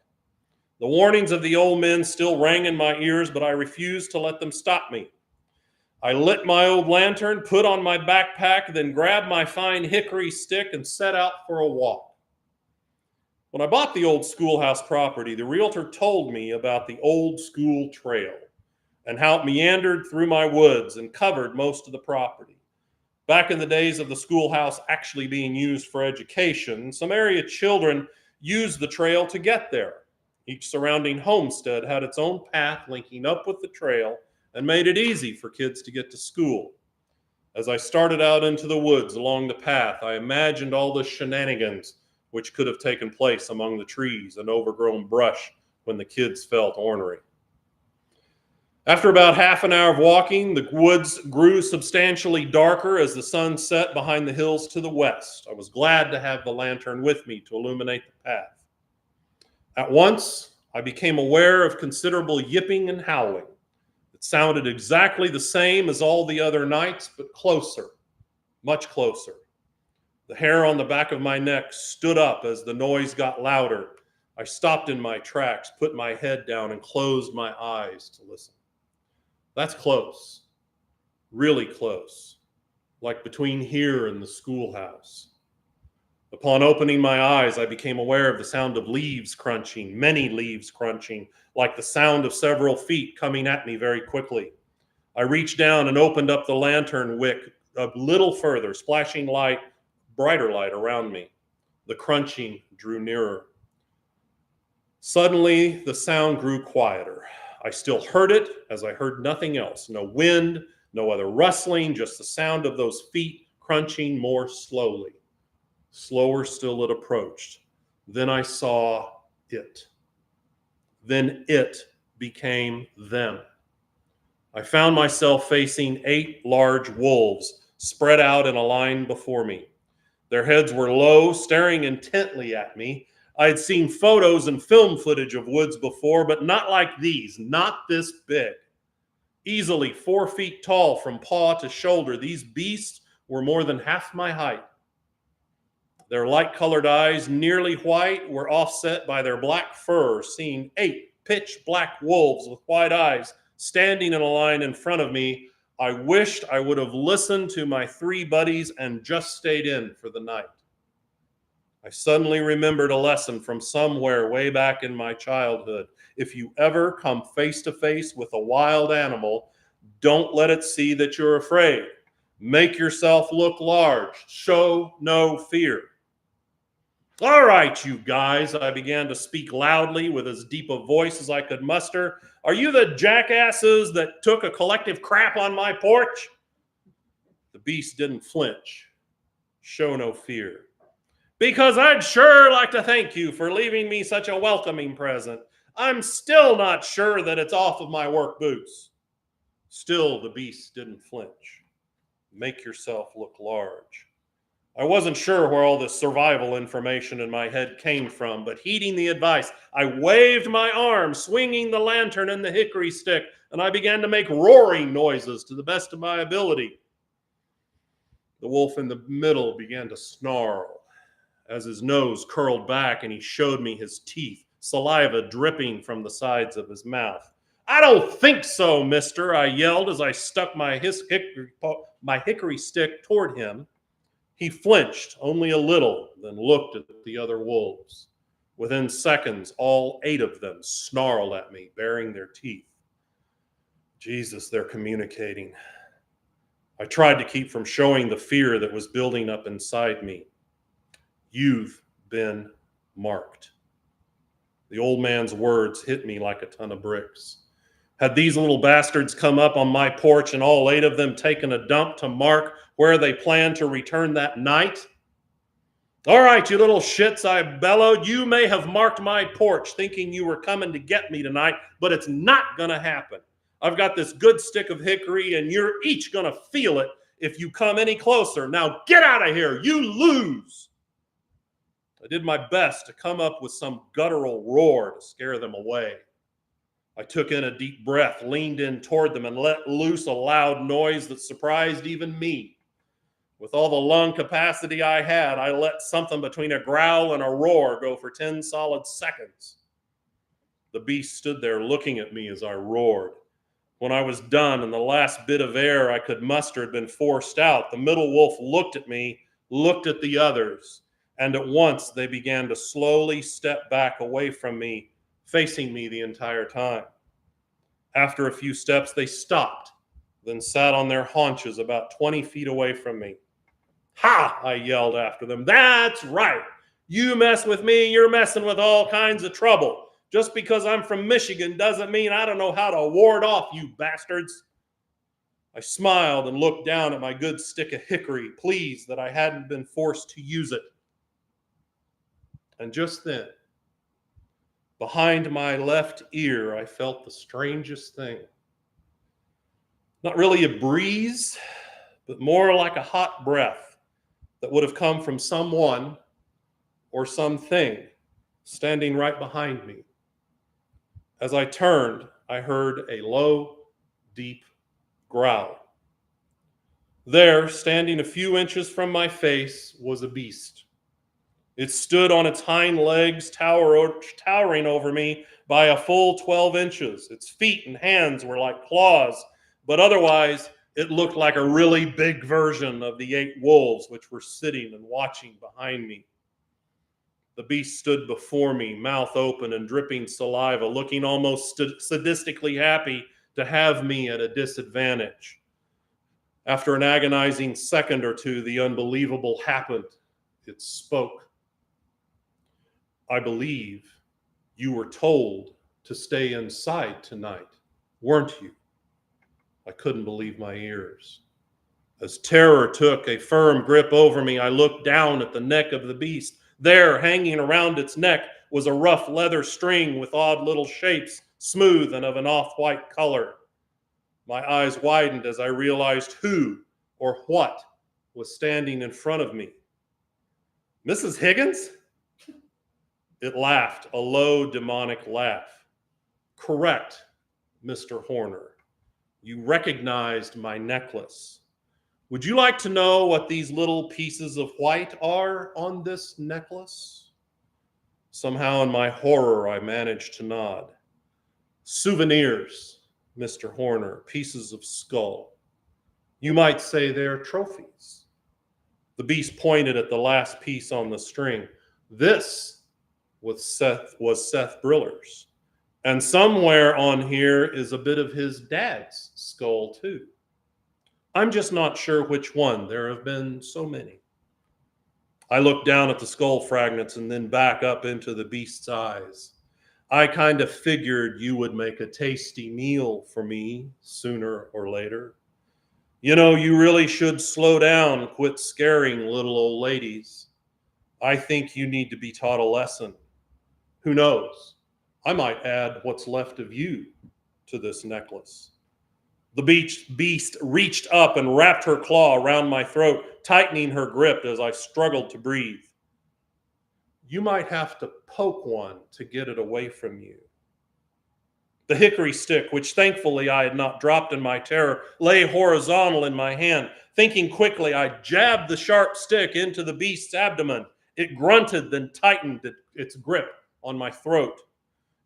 The warnings of the old men still rang in my ears, but I refused to let them stop me. I lit my old lantern, put on my backpack, then grabbed my fine hickory stick and set out for a walk. When I bought the old schoolhouse property, the realtor told me about the old school trail and how it meandered through my woods and covered most of the property. Back in the days of the schoolhouse actually being used for education, some area children used the trail to get there. Each surrounding homestead had its own path linking up with the trail and made it easy for kids to get to school. As I started out into the woods along the path, I imagined all the shenanigans which could have taken place among the trees and overgrown brush when the kids felt ornery. After about half an hour of walking, the woods grew substantially darker as the sun set behind the hills to the west. I was glad to have the lantern with me to illuminate the path. At once, I became aware of considerable yipping and howling. It sounded exactly the same as all the other nights, but closer, much closer. The hair on the back of my neck stood up as the noise got louder. I stopped in my tracks, put my head down, and closed my eyes to listen. That's close, really close, like between here and the schoolhouse. Upon opening my eyes, I became aware of the sound of leaves crunching, many leaves crunching, like the sound of several feet coming at me very quickly. I reached down and opened up the lantern wick a little further, splashing light, brighter light around me. The crunching drew nearer. Suddenly, the sound grew quieter. I still heard it, as I heard nothing else. No wind, no other rustling, just the sound of those feet crunching more slowly. Slower still it approached. Then I saw it. Then it became them. I found myself facing 8 large wolves spread out in a line before me. Their heads were low, staring intently at me. I had seen photos and film footage of woods before, but not like these, not this big. Easily 4 feet tall from paw to shoulder, these beasts were more than half my height. Their light-colored eyes, nearly white, were offset by their black fur, seeing 8 pitch-black wolves with white eyes standing in a line in front of me. I wished I would have listened to my 3 buddies and just stayed in for the night. I suddenly remembered a lesson from somewhere way back in my childhood. If you ever come face to face with a wild animal, don't let it see that you're afraid. Make yourself look large. Show no fear. All right, you guys, I began to speak loudly with as deep a voice as I could muster. Are you the jackasses that took a collective crap on my porch? The beast didn't flinch, show no fear. Because I'd sure like to thank you for leaving me such a welcoming present. I'm still not sure that it's off of my work boots. Still, the beast didn't flinch. Make yourself look large. I wasn't sure where all this survival information in my head came from, but heeding the advice, I waved my arm, swinging the lantern and the hickory stick, and I began to make roaring noises to the best of my ability. The wolf in the middle began to snarl as his nose curled back and he showed me his teeth, saliva dripping from the sides of his mouth. I don't think so, mister, I yelled as I stuck my hickory stick toward him. He flinched only a little, then looked at the other wolves. Within seconds, all 8 of them snarled at me, baring their teeth. Jesus, they're communicating. I tried to keep from showing the fear that was building up inside me. You've been marked. The old man's words hit me like a ton of bricks. Had these little bastards come up on my porch and all 8 of them taken a dump to mark where they planned to return that night? All right, you little shits, I bellowed, you may have marked my porch thinking you were coming to get me tonight, but it's not going to happen. I've got this good stick of hickory, and you're each going to feel it if you come any closer. Now get out of here. You lose. I did my best to come up with some guttural roar to scare them away. I took in a deep breath, leaned in toward them, and let loose a loud noise that surprised even me. With all the lung capacity I had, I let something between a growl and a roar go for 10 solid seconds. The beast stood there looking at me as I roared. When I was done and the last bit of air I could muster had been forced out, the middle wolf looked at me, looked at the others, and at once they began to slowly step back away from me, facing me the entire time. After a few steps, they stopped, then sat on their haunches about 20 feet away from me. Ha! I yelled after them. That's right. You mess with me, you're messing with all kinds of trouble. Just because I'm from Michigan doesn't mean I don't know how to ward off you bastards. I smiled and looked down at my good stick of hickory, pleased that I hadn't been forced to use it. And just then, behind my left ear, I felt the strangest thing. Not really a breeze, but more like a hot breath that would have come from someone or something standing right behind me. As I turned, I heard a low, deep growl. There, standing a few inches from my face, was a beast. It stood on its hind legs, towering over me by a full 12 inches. Its feet and hands were like claws, but otherwise, it looked like a really big version of the 8 wolves which were sitting and watching behind me. The beast stood before me, mouth open and dripping saliva, looking almost sadistically happy to have me at a disadvantage. After an agonizing second or two, the unbelievable happened. It spoke. I believe you were told to stay inside tonight, weren't you? I couldn't believe my ears. As terror took a firm grip over me, I looked down at the neck of the beast. There, hanging around its neck, was a rough leather string with odd little shapes, smooth and of an off-white color. My eyes widened as I realized who or what was standing in front of me. Mrs. Higgins? It laughed, a low, demonic laugh. Correct, Mr. Horner. You recognized my necklace. Would you like to know what these little pieces of white are on this necklace? Somehow in my horror, I managed to nod. Souvenirs, Mr. Horner, pieces of skull. You might say they're trophies. The beast pointed at the last piece on the string. This was Seth Briller's. And somewhere on here is a bit of his dad's skull, too. I'm just not sure which one. There have been so many. I looked down at the skull fragments and then back up into the beast's eyes. I kind of figured you would make a tasty meal for me sooner or later. You know, you really should slow down, quit scaring little old ladies. I think you need to be taught a lesson. Who knows? I might add what's left of you to this necklace. The beast reached up and wrapped her claw around my throat, tightening her grip as I struggled to breathe. You might have to poke one to get it away from you. The hickory stick, which thankfully I had not dropped in my terror, lay horizontal in my hand. Thinking quickly, I jabbed the sharp stick into the beast's abdomen. It grunted, then tightened its grip on my throat.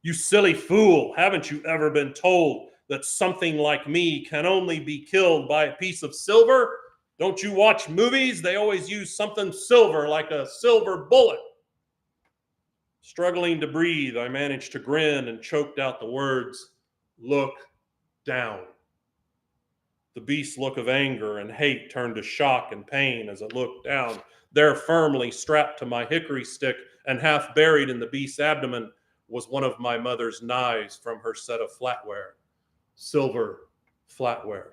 You silly fool, haven't you ever been told that something like me can only be killed by a piece of silver? Don't you watch movies? They always use something silver, like a silver bullet. Struggling to breathe, I managed to grin and choked out the words, "Look down." The beast's look of anger and hate turned to shock and pain as it looked down. There, firmly strapped to my hickory stick and half buried in the beast's abdomen, was one of my mother's knives from her set of flatware. Silver flatware.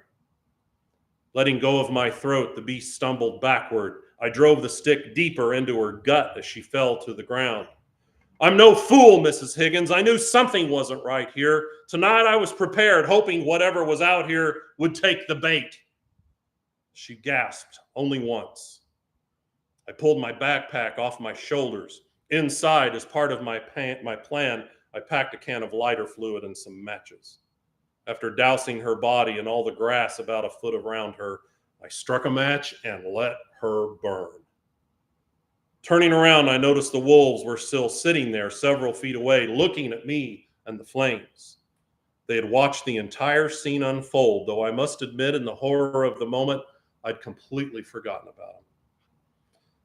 Letting go of my throat, the beast stumbled backward. I drove the stick deeper into her gut as she fell to the ground. I'm no fool, Mrs. Higgins. I knew something wasn't right here. Tonight I was prepared, hoping whatever was out here would take the bait. She gasped only once. I pulled my backpack off my shoulders. Inside, as part of my plan, I packed a can of lighter fluid and some matches. After dousing her body and all the grass about a foot around her, I struck a match and let her burn. Turning around, I noticed the wolves were still sitting there several feet away, looking at me and the flames. They had watched the entire scene unfold, though I must admit in the horror of the moment, I'd completely forgotten about them.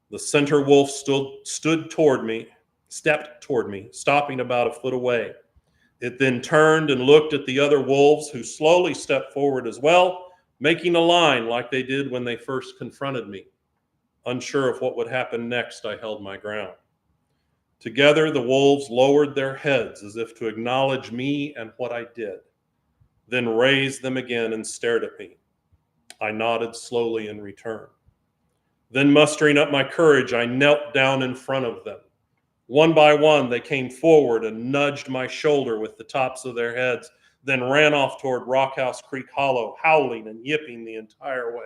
The center wolf stepped toward me, stopping about a foot away. It then turned and looked at the other wolves, who slowly stepped forward as well, making a line like they did when they first confronted me. Unsure of what would happen next, I held my ground. Together, the wolves lowered their heads as if to acknowledge me and what I did, then raised them again and stared at me. I nodded slowly in return. Then, mustering up my courage, I knelt down in front of them. One by one, they came forward and nudged my shoulder with the tops of their heads, then ran off toward Rockhouse Creek Hollow, howling and yipping the entire way.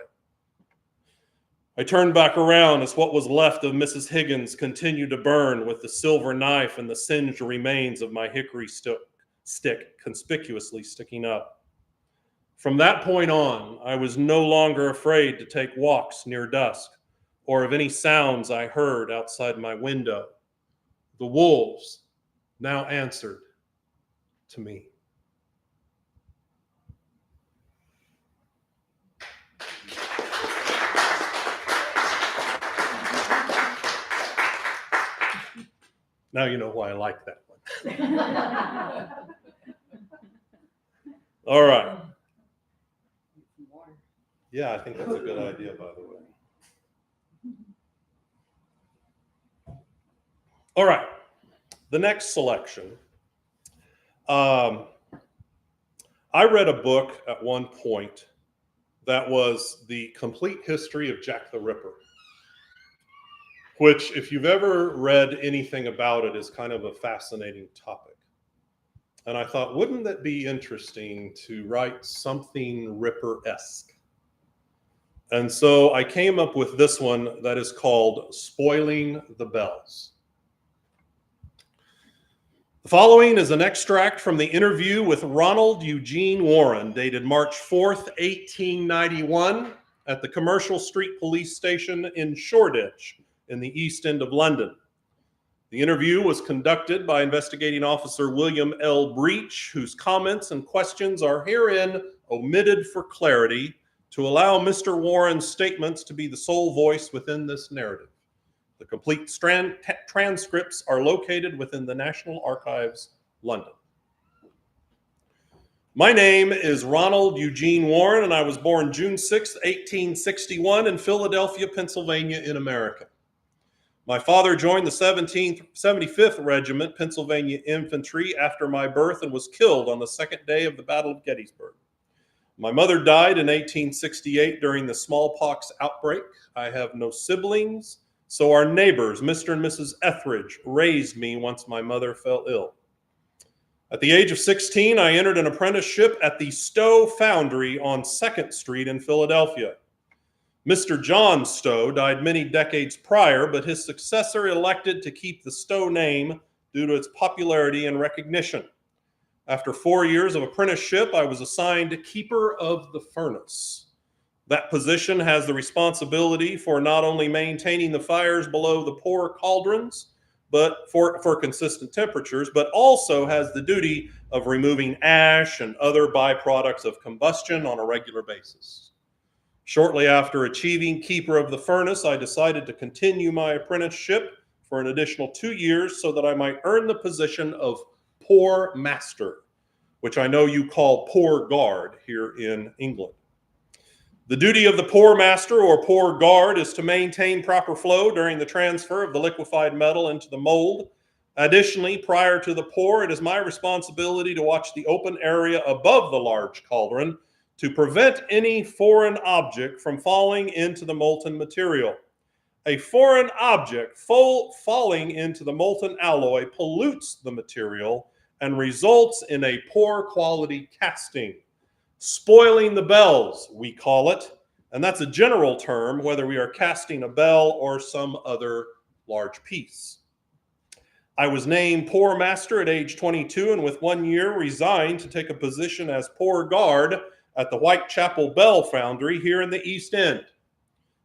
I turned back around as what was left of Mrs. Higgins continued to burn, with the silver knife and the singed remains of my hickory stick conspicuously sticking up. From that point on, I was no longer afraid to take walks near dusk or of any sounds I heard outside my window. The wolves now answered to me. Now you know why I like that one. All right. Yeah, I think that's a good idea, by the way. All right. The next selection. I read a book at one point that was the complete history of Jack the Ripper, which, if you've ever read anything about it, is kind of a fascinating topic. And I thought, wouldn't that be interesting to write something Ripper-esque? And so I came up with this one that is called Spoiling the Bells. The following is an extract from the interview with Ronald Eugene Warren, dated March 4th, 1891, at the Commercial Street Police Station in Shoreditch, in the East End of London. The interview was conducted by investigating officer William L. Breach, whose comments and questions are herein omitted for clarity to allow Mr. Warren's statements to be the sole voice within this narrative. The complete transcripts are located within the National Archives, London. My name is Ronald Eugene Warren, and I was born June 6, 1861 in Philadelphia, Pennsylvania, in America. My father joined the 75th Regiment, Pennsylvania Infantry, after my birth and was killed on the second day of the Battle of Gettysburg. My mother died in 1868 during the smallpox outbreak. I have no siblings, so our neighbors, Mr. and Mrs. Etheridge, raised me once my mother fell ill. At the age of 16, I entered an apprenticeship at the Stowe Foundry on 2nd Street in Philadelphia. Mr. John Stowe died many decades prior, but his successor elected to keep the Stowe name due to its popularity and recognition. After 4 years of apprenticeship, I was assigned keeper of the furnace. That position has the responsibility for not only maintaining the fires below the pour cauldrons, but for consistent temperatures, but also has the duty of removing ash and other byproducts of combustion on a regular basis. Shortly after achieving keeper of the furnace, I decided to continue my apprenticeship for an additional 2 years so that I might earn the position of pour master, which I know you call pour guard here in England. The duty of the pour master or pour guard is to maintain proper flow during the transfer of the liquefied metal into the mold. Additionally, prior to the pour, it is my responsibility to watch the open area above the large cauldron to prevent any foreign object from falling into the molten material. A foreign object falling into the molten alloy pollutes the material and results in a poor quality casting. Spoiling the bells, we call it, and that's a general term, whether we are casting a bell or some other large piece. I was named pour master at age 22 and with 1 year resigned to take a position as pour guard at the Whitechapel Bell Foundry here in the East End.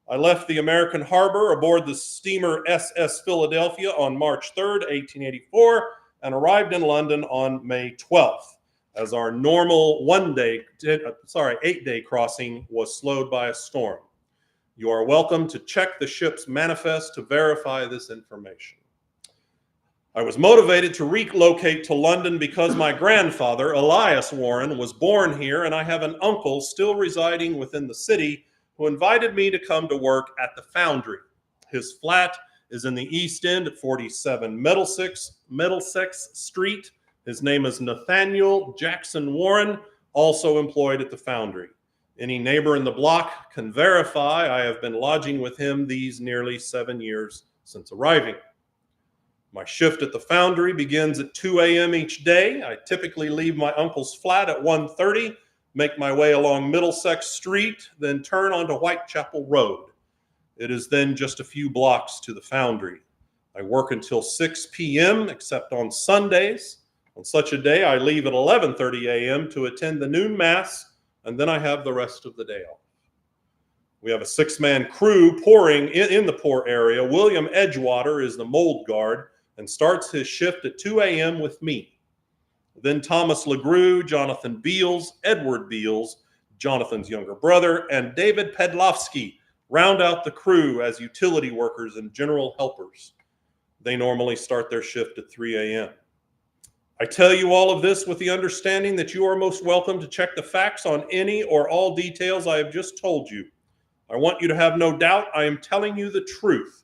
I left the American Harbor aboard the steamer SS Philadelphia on March 3rd, 1884, and arrived in London on May 12th, as our normal 8-day crossing was slowed by a storm. You are welcome to check the ship's manifest to verify this information. I was motivated to relocate to London because my grandfather, Elias Warren, was born here, and I have an uncle still residing within the city who invited me to come to work at the foundry. His flat is in the East End at 47 Middlesex Street. His name is Nathaniel Jackson Warren, also employed at the foundry. Any neighbor in the block can verify I have been lodging with him these nearly 7 years since arriving. My shift at the foundry begins at 2 a.m. each day. I typically leave my uncle's flat at 1:30, make my way along Middlesex Street, then turn onto Whitechapel Road. It is then just a few blocks to the foundry. I work until 6 p.m., except on Sundays. On such a day, I leave at 11:30 a.m. to attend the noon mass, and then I have the rest of the day off. We have a 6-man crew pouring in the pour area. William Edgewater is the mold guard and starts his shift at 2 a.m. with me. Then Thomas LeGrew, Jonathan Beals, Edward Beals, Jonathan's younger brother, and David Pedlofsky round out the crew as utility workers and general helpers. They normally start their shift at 3 a.m. I tell you all of this with the understanding that you are most welcome to check the facts on any or all details I have just told you. I want you to have no doubt I am telling you the truth,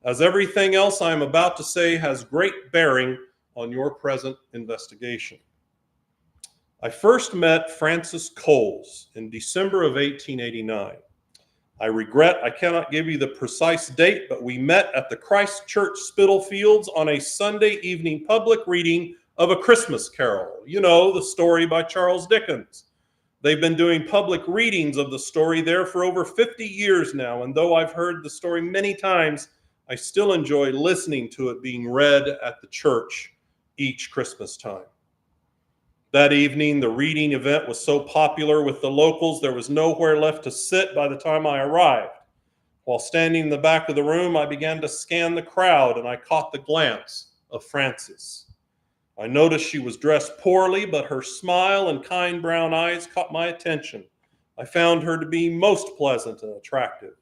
as everything else I am about to say has great bearing on your present investigation. I first met Francis Coles in December of 1889. I regret I cannot give you the precise date, but we met at the Christ Church Spitalfields on a Sunday evening public reading of A Christmas Carol. You know, the story by Charles Dickens. They've been doing public readings of the story there for over 50 years now, and though I've heard the story many times, I still enjoy listening to it being read at the church each Christmas time. That evening, the reading event was so popular with the locals, there was nowhere left to sit by the time I arrived. While standing in the back of the room, I began to scan the crowd, and I caught the glance of Frances. I noticed she was dressed poorly, but her smile and kind brown eyes caught my attention. I found her to be most pleasant and attractive.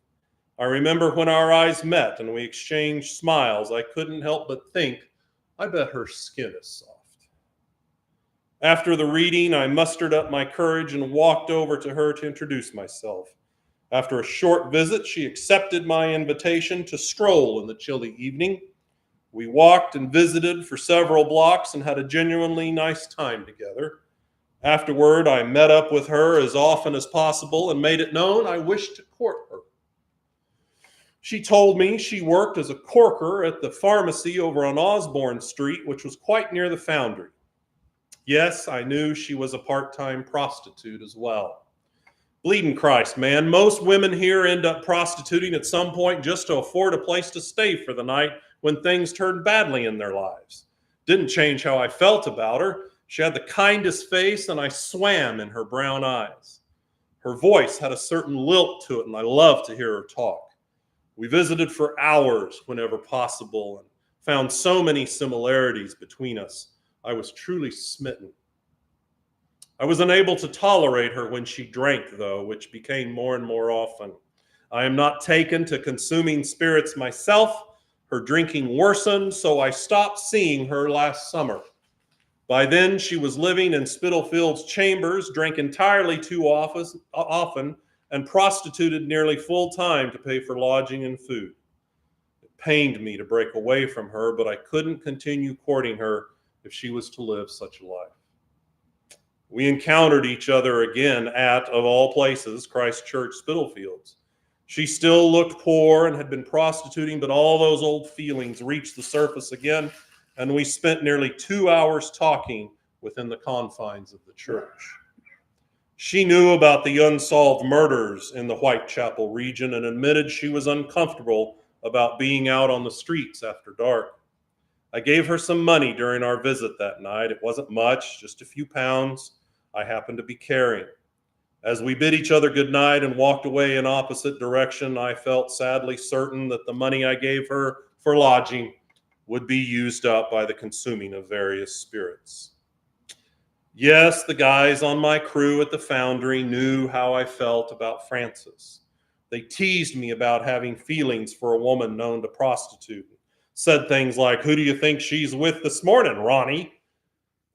I remember when our eyes met and we exchanged smiles, I couldn't help but think, I bet her skin is soft. After the reading, I mustered up my courage and walked over to her to introduce myself. After a short visit, she accepted my invitation to stroll in the chilly evening. We walked and visited for several blocks and had a genuinely nice time together. Afterward, I met up with her as often as possible and made it known I wished to court her. She told me she worked as a corker at the pharmacy over on Osborne Street, which was quite near the foundry. Yes, I knew she was a part-time prostitute as well. Bleeding Christ, man, most women here end up prostituting at some point just to afford a place to stay for the night when things turn badly in their lives. Didn't change how I felt about her. She had the kindest face, and I swam in her brown eyes. Her voice had a certain lilt to it, and I loved to hear her talk. We visited for hours whenever possible and found so many similarities between us. I was truly smitten. I was unable to tolerate her when she drank, though, which became more and more often. I am not taken to consuming spirits myself. Her drinking worsened, so I stopped seeing her last summer. By then, she was living in Spittlefield's chambers, drank entirely too often, and prostituted nearly full time to pay for lodging and food. It pained me to break away from her, but I couldn't continue courting her if she was to live such a life. We encountered each other again at, of all places, Christ Church, Spitalfields. She still looked poor and had been prostituting, but all those old feelings reached the surface again, and we spent nearly 2 hours talking within the confines of the church. She knew about the unsolved murders in the Whitechapel region and admitted she was uncomfortable about being out on the streets after dark. I gave her some money during our visit that night. It wasn't much, just a few pounds I happened to be carrying. As we bid each other goodnight and walked away in opposite direction, I felt sadly certain that the money I gave her for lodging would be used up by the consuming of various spirits. Yes, the guys on my crew at the foundry knew how I felt about Frances. They teased me about having feelings for a woman known to prostitute. Said things like, "Who do you think she's with this morning, Ronnie?"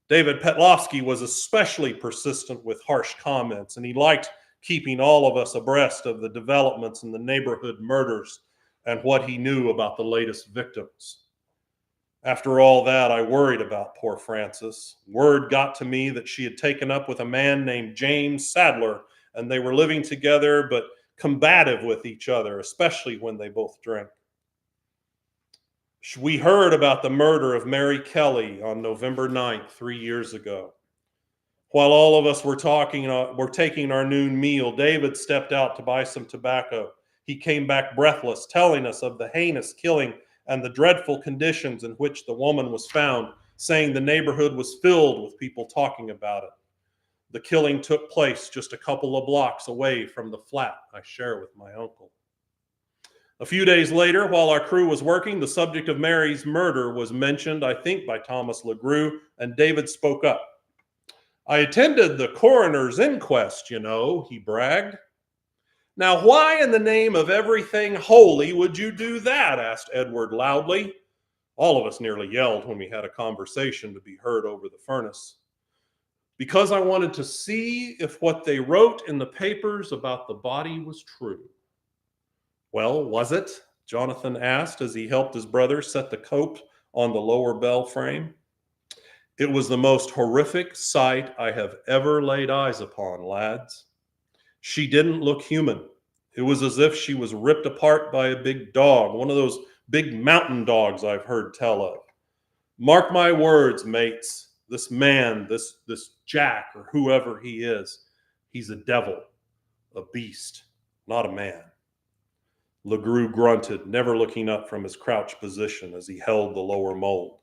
David Petlofsky was especially persistent with harsh comments, and he liked keeping all of us abreast of the developments in the neighborhood murders and what he knew about the latest victims. After all that, I worried about poor Frances. Word got to me that she had taken up with a man named James Sadler, and they were living together but combative with each other, especially when they both drank. We heard about the murder of Mary Kelly on November 9th, 3 years ago. While all of us were taking our noon meal, David stepped out to buy some tobacco. He came back breathless, telling us of the heinous killing and the dreadful conditions in which the woman was found, saying the neighborhood was filled with people talking about it. The killing took place just a couple of blocks away from the flat I share with my uncle. A few days later, while our crew was working, the subject of Mary's murder was mentioned, I think, by Thomas LeGroux, and David spoke up. "I attended the coroner's inquest, you know," he bragged. "Now, why in the name of everything holy would you do that?" asked Edward loudly. All of us nearly yelled when we had a conversation to be heard over the furnace. "Because I wanted to see if what they wrote in the papers about the body was true." "Well, was it?" Jonathan asked as he helped his brother set the cope on the lower bell frame. "It was the most horrific sight I have ever laid eyes upon, lads. She didn't look human. It was as if she was ripped apart by a big dog, one of those big mountain dogs I've heard tell of. Mark my words, mates, this man, this Jack or whoever he is, he's a devil, a beast, not a man." LeGroux grunted, never looking up from his crouched position as he held the lower mold.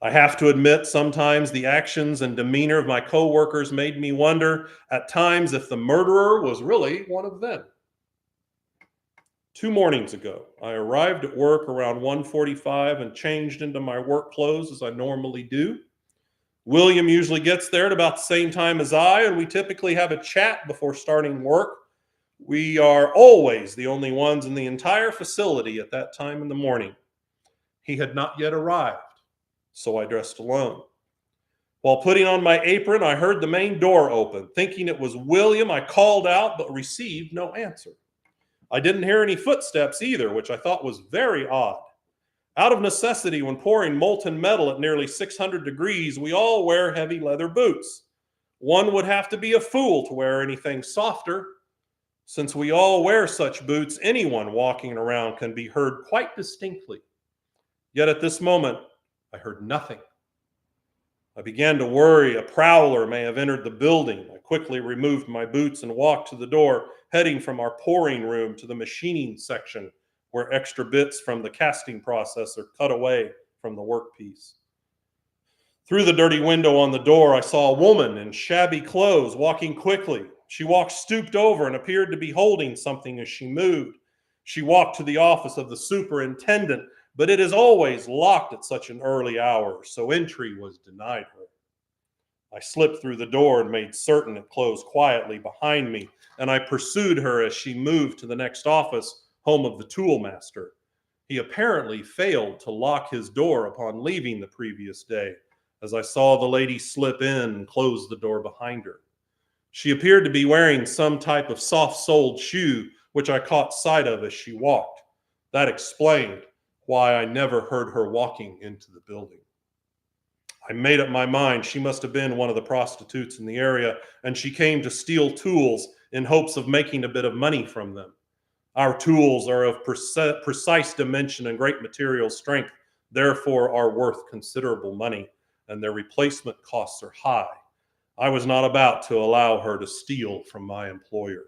I have to admit, sometimes the actions and demeanor of my co-workers made me wonder at times if the murderer was really one of them. 2 mornings ago, I arrived at work around 1:45 and changed into my work clothes as I normally do. William usually gets there at about the same time as I, and we typically have a chat before starting work. We are always the only ones in the entire facility at that time in the morning. He had not yet arrived, so I dressed alone. While putting on my apron, I heard the main door open. Thinking it was William, I called out but received no answer. I didn't hear any footsteps either, which I thought was very odd. Out of necessity, when pouring molten metal at nearly 600 degrees, we all wear heavy leather boots. One would have to be a fool to wear anything softer. Since we all wear such boots, anyone walking around can be heard quite distinctly. Yet at this moment, I heard nothing. I began to worry a prowler may have entered the building. I quickly removed my boots and walked to the door, heading from our pouring room to the machining section, where extra bits from the casting process are cut away from the workpiece. Through the dirty window on the door, I saw a woman in shabby clothes walking quickly. She walked stooped over and appeared to be holding something as she moved. She walked to the office of the superintendent, but it is always locked at such an early hour, so entry was denied her. I slipped through the door and made certain it closed quietly behind me, and I pursued her as she moved to the next office, home of the toolmaster. He apparently failed to lock his door upon leaving the previous day, as I saw the lady slip in and close the door behind her. She appeared to be wearing some type of soft-soled shoe, which I caught sight of as she walked. That explained why I never heard her walking into the building. I made up my mind she must have been one of the prostitutes in the area, and she came to steal tools in hopes of making a bit of money from them. Our tools are of precise dimension and great material strength, therefore are worth considerable money, and their replacement costs are high. I was not about to allow her to steal from my employer.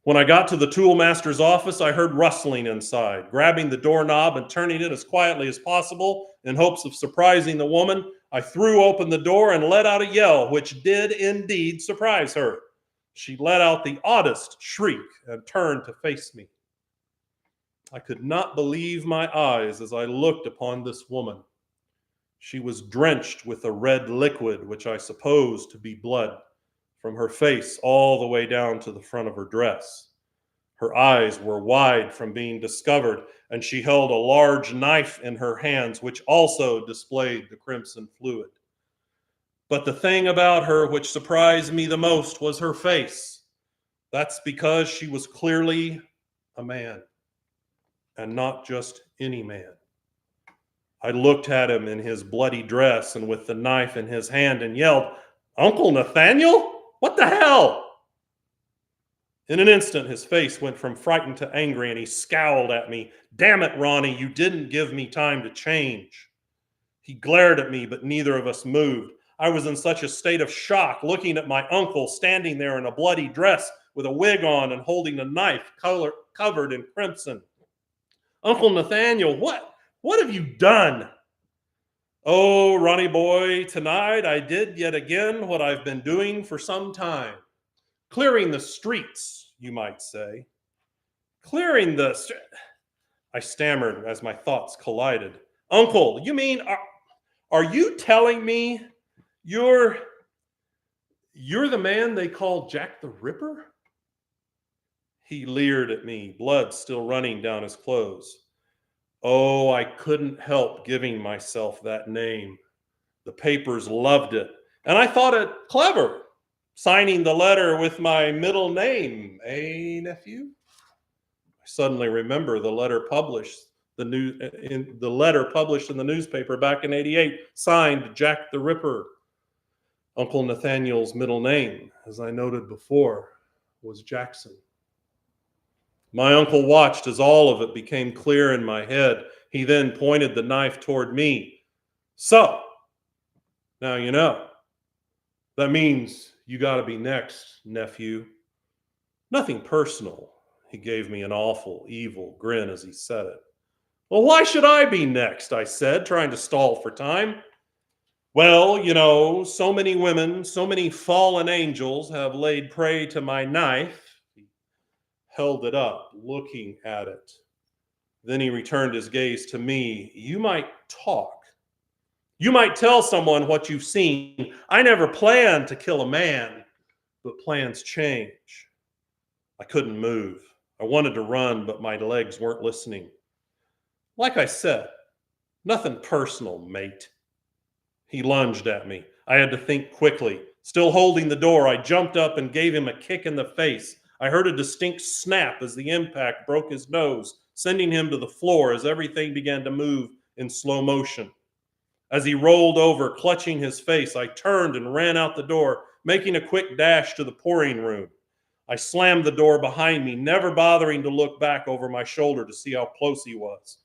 When I got to the toolmaster's office, I heard rustling inside. Grabbing the doorknob and turning it as quietly as possible in hopes of surprising the woman, I threw open the door and let out a yell, which did indeed surprise her. She let out the oddest shriek and turned to face me. I could not believe my eyes as I looked upon this woman. She was drenched with a red liquid, which I supposed to be blood, from her face all the way down to the front of her dress. Her eyes were wide from being discovered, and she held a large knife in her hands, which also displayed the crimson fluid. But the thing about her which surprised me the most was her face. That's because she was clearly a man, and not just any man. I looked at him in his bloody dress and with the knife in his hand and yelled, "Uncle Nathaniel? What the hell?" In an instant, his face went from frightened to angry, and he scowled at me. "Damn it, Ronnie, you didn't give me time to change." He glared at me, but neither of us moved. I was in such a state of shock, looking at my uncle standing there in a bloody dress with a wig on and holding a knife covered in crimson. "Uncle Nathaniel, what have you done?" "Oh, Ronnie boy, tonight I did yet again what I've been doing for some time. Clearing the streets, you might say." "Clearing the street?" I stammered as my thoughts collided. "Uncle, you mean, are you telling me you're the man they call Jack the Ripper?" He leered at me, blood still running down his clothes. Oh, I couldn't help giving myself that name. The papers loved it, and I thought it clever, signing the letter with my middle name, eh, nephew? I suddenly remember the letter published in the newspaper back in '88, signed Jack the Ripper. Uncle Nathaniel's middle name, as I noted before, was Jackson. My uncle watched as all of it became clear in my head. He then pointed the knife toward me. "So, now you know. That means you got to be next, nephew. Nothing personal." He gave me an awful, evil grin as he said it. "Well, why should I be next?" I said, trying to stall for time. "Well, you know, so many women, so many fallen angels have laid prey to my knife." He held it up, looking at it. Then he returned his gaze to me. "You might talk. You might tell someone what you've seen. I never planned to kill a man, but plans change." I couldn't move. I wanted to run, but my legs weren't listening. "Like I said, nothing personal, mate." He lunged at me. I had to think quickly. Still holding the door, I jumped up and gave him a kick in the face. I heard a distinct snap as the impact broke his nose, sending him to the floor as everything began to move in slow motion. As he rolled over, clutching his face, I turned and ran out the door, making a quick dash to the pouring room. I slammed the door behind me, never bothering to look back over my shoulder to see how close he was.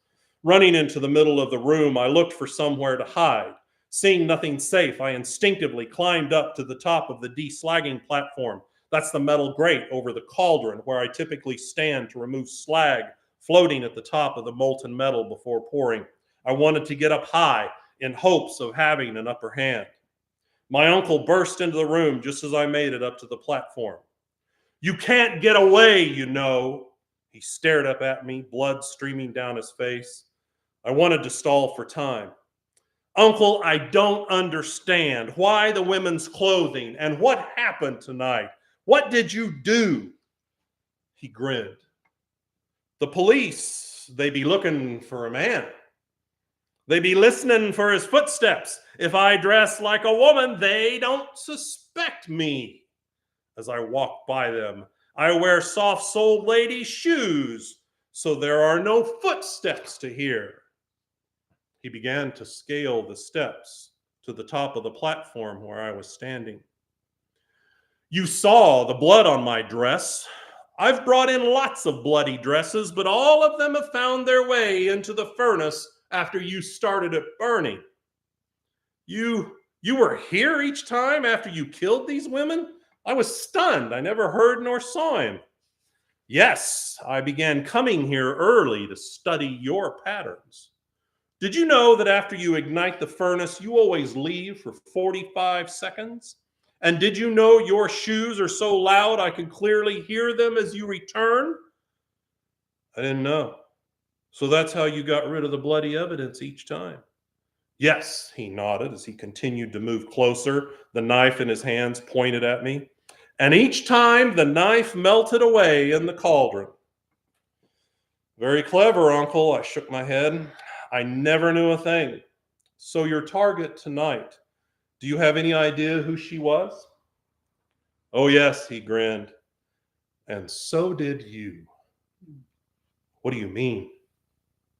Running into the middle of the room, I looked for somewhere to hide. Seeing nothing safe, I instinctively climbed up to the top of the deslagging platform. That's the metal grate over the cauldron where I typically stand to remove slag floating at the top of the molten metal before pouring. I wanted to get up high in hopes of having an upper hand. My uncle burst into the room just as I made it up to the platform. "You can't get away, you know." He stared up at me, blood streaming down his face. I wanted to stall for time. "Uncle, I don't understand. Why the women's clothing? And what happened tonight? What did you do?" He grinned. "The police, they be looking for a man. They be listening for his footsteps. If I dress like a woman, they don't suspect me. As I walk by them, I wear soft-soled ladies' shoes, so there are no footsteps to hear." He began to scale the steps to the top of the platform where I was standing. "You saw the blood on my dress. I've brought in lots of bloody dresses, but all of them have found their way into the furnace after you started it burning. You were here each time after you killed these women?" I was stunned. I never heard nor saw him. "Yes, I began coming here early to study your patterns. Did you know that after you ignite the furnace, you always leave for 45 seconds? And did you know your shoes are so loud I can clearly hear them as you return?" I didn't know. "So that's how you got rid of the bloody evidence each time?" "Yes," he nodded as he continued to move closer, the knife in his hands pointed at me. "And each time the knife melted away in the cauldron." "Very clever, Uncle." I shook my head. "I never knew a thing. So your target tonight, do you have any idea who she was?" "Oh, yes," he grinned. "And so did you." "What do you mean?"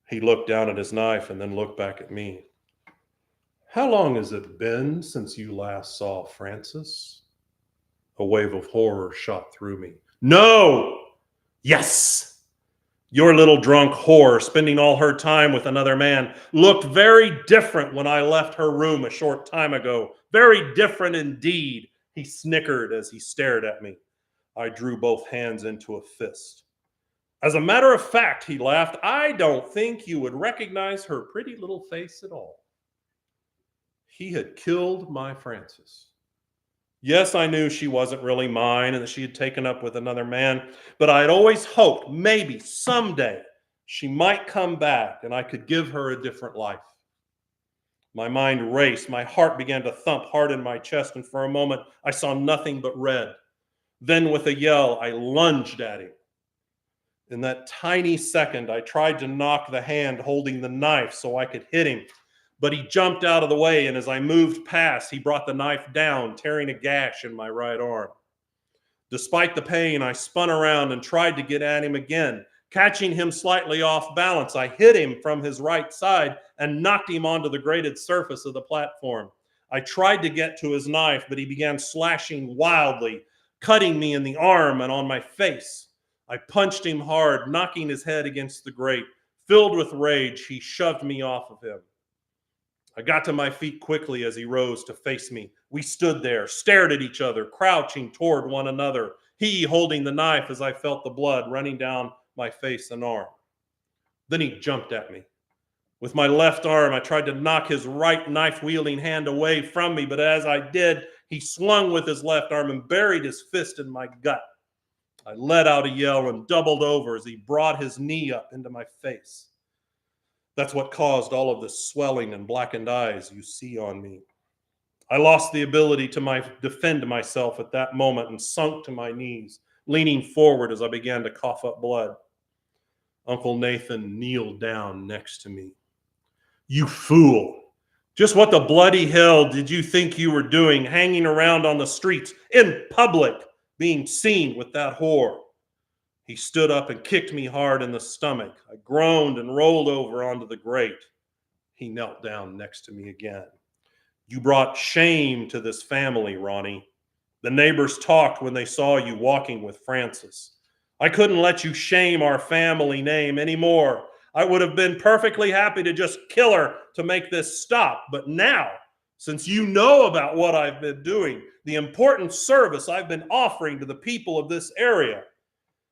He looked down at his knife and then looked back at me. "How long has it been since you last saw Frances?" A wave of horror shot through me. "No!" "Yes! Your little drunk whore, spending all her time with another man, looked very different when I left her room a short time ago. Very different indeed." He snickered as he stared at me. I drew both hands into a fist. "As a matter of fact," he laughed, "I don't think you would recognize her pretty little face at all." He had killed my Frances. Yes, I knew she wasn't really mine and that she had taken up with another man, but I had always hoped maybe someday she might come back and I could give her a different life. My mind raced, my heart began to thump hard in my chest, and for a moment I saw nothing but red. Then with a yell, I lunged at him. In that tiny second, I tried to knock the hand holding the knife so I could hit him, but he jumped out of the way, and as I moved past, he brought the knife down, tearing a gash in my right arm. Despite the pain, I spun around and tried to get at him again. Catching him slightly off balance, I hit him from his right side and knocked him onto the grated surface of the platform. I tried to get to his knife, but he began slashing wildly, cutting me in the arm and on my face. I punched him hard, knocking his head against the grate. Filled with rage, he shoved me off of him. I got to my feet quickly as he rose to face me. We stood there, stared at each other, crouching toward one another, he holding the knife as I felt the blood running down my face and arm. Then he jumped at me. With my left arm, I tried to knock his right knife-wielding hand away from me, but as I did, he swung with his left arm and buried his fist in my gut. I let out a yell and doubled over as he brought his knee up into my face. That's what caused all of the swelling and blackened eyes you see on me. I lost the ability to defend myself at that moment and sunk to my knees, leaning forward as I began to cough up blood. Uncle Nathan kneeled down next to me. "You fool! Just what the bloody hell did you think you were doing, hanging around on the streets in public being seen with that whore. He stood up and kicked me hard in the stomach. I groaned and rolled over onto the grate. He knelt down next to me again. You brought shame to this family, Ronnie. The neighbors talked when they saw you walking with Frances. I couldn't let you shame our family name anymore. I would have been perfectly happy to just kill her to make this stop. But now, since you know about what I've been doing, the important service I've been offering to the people of this area,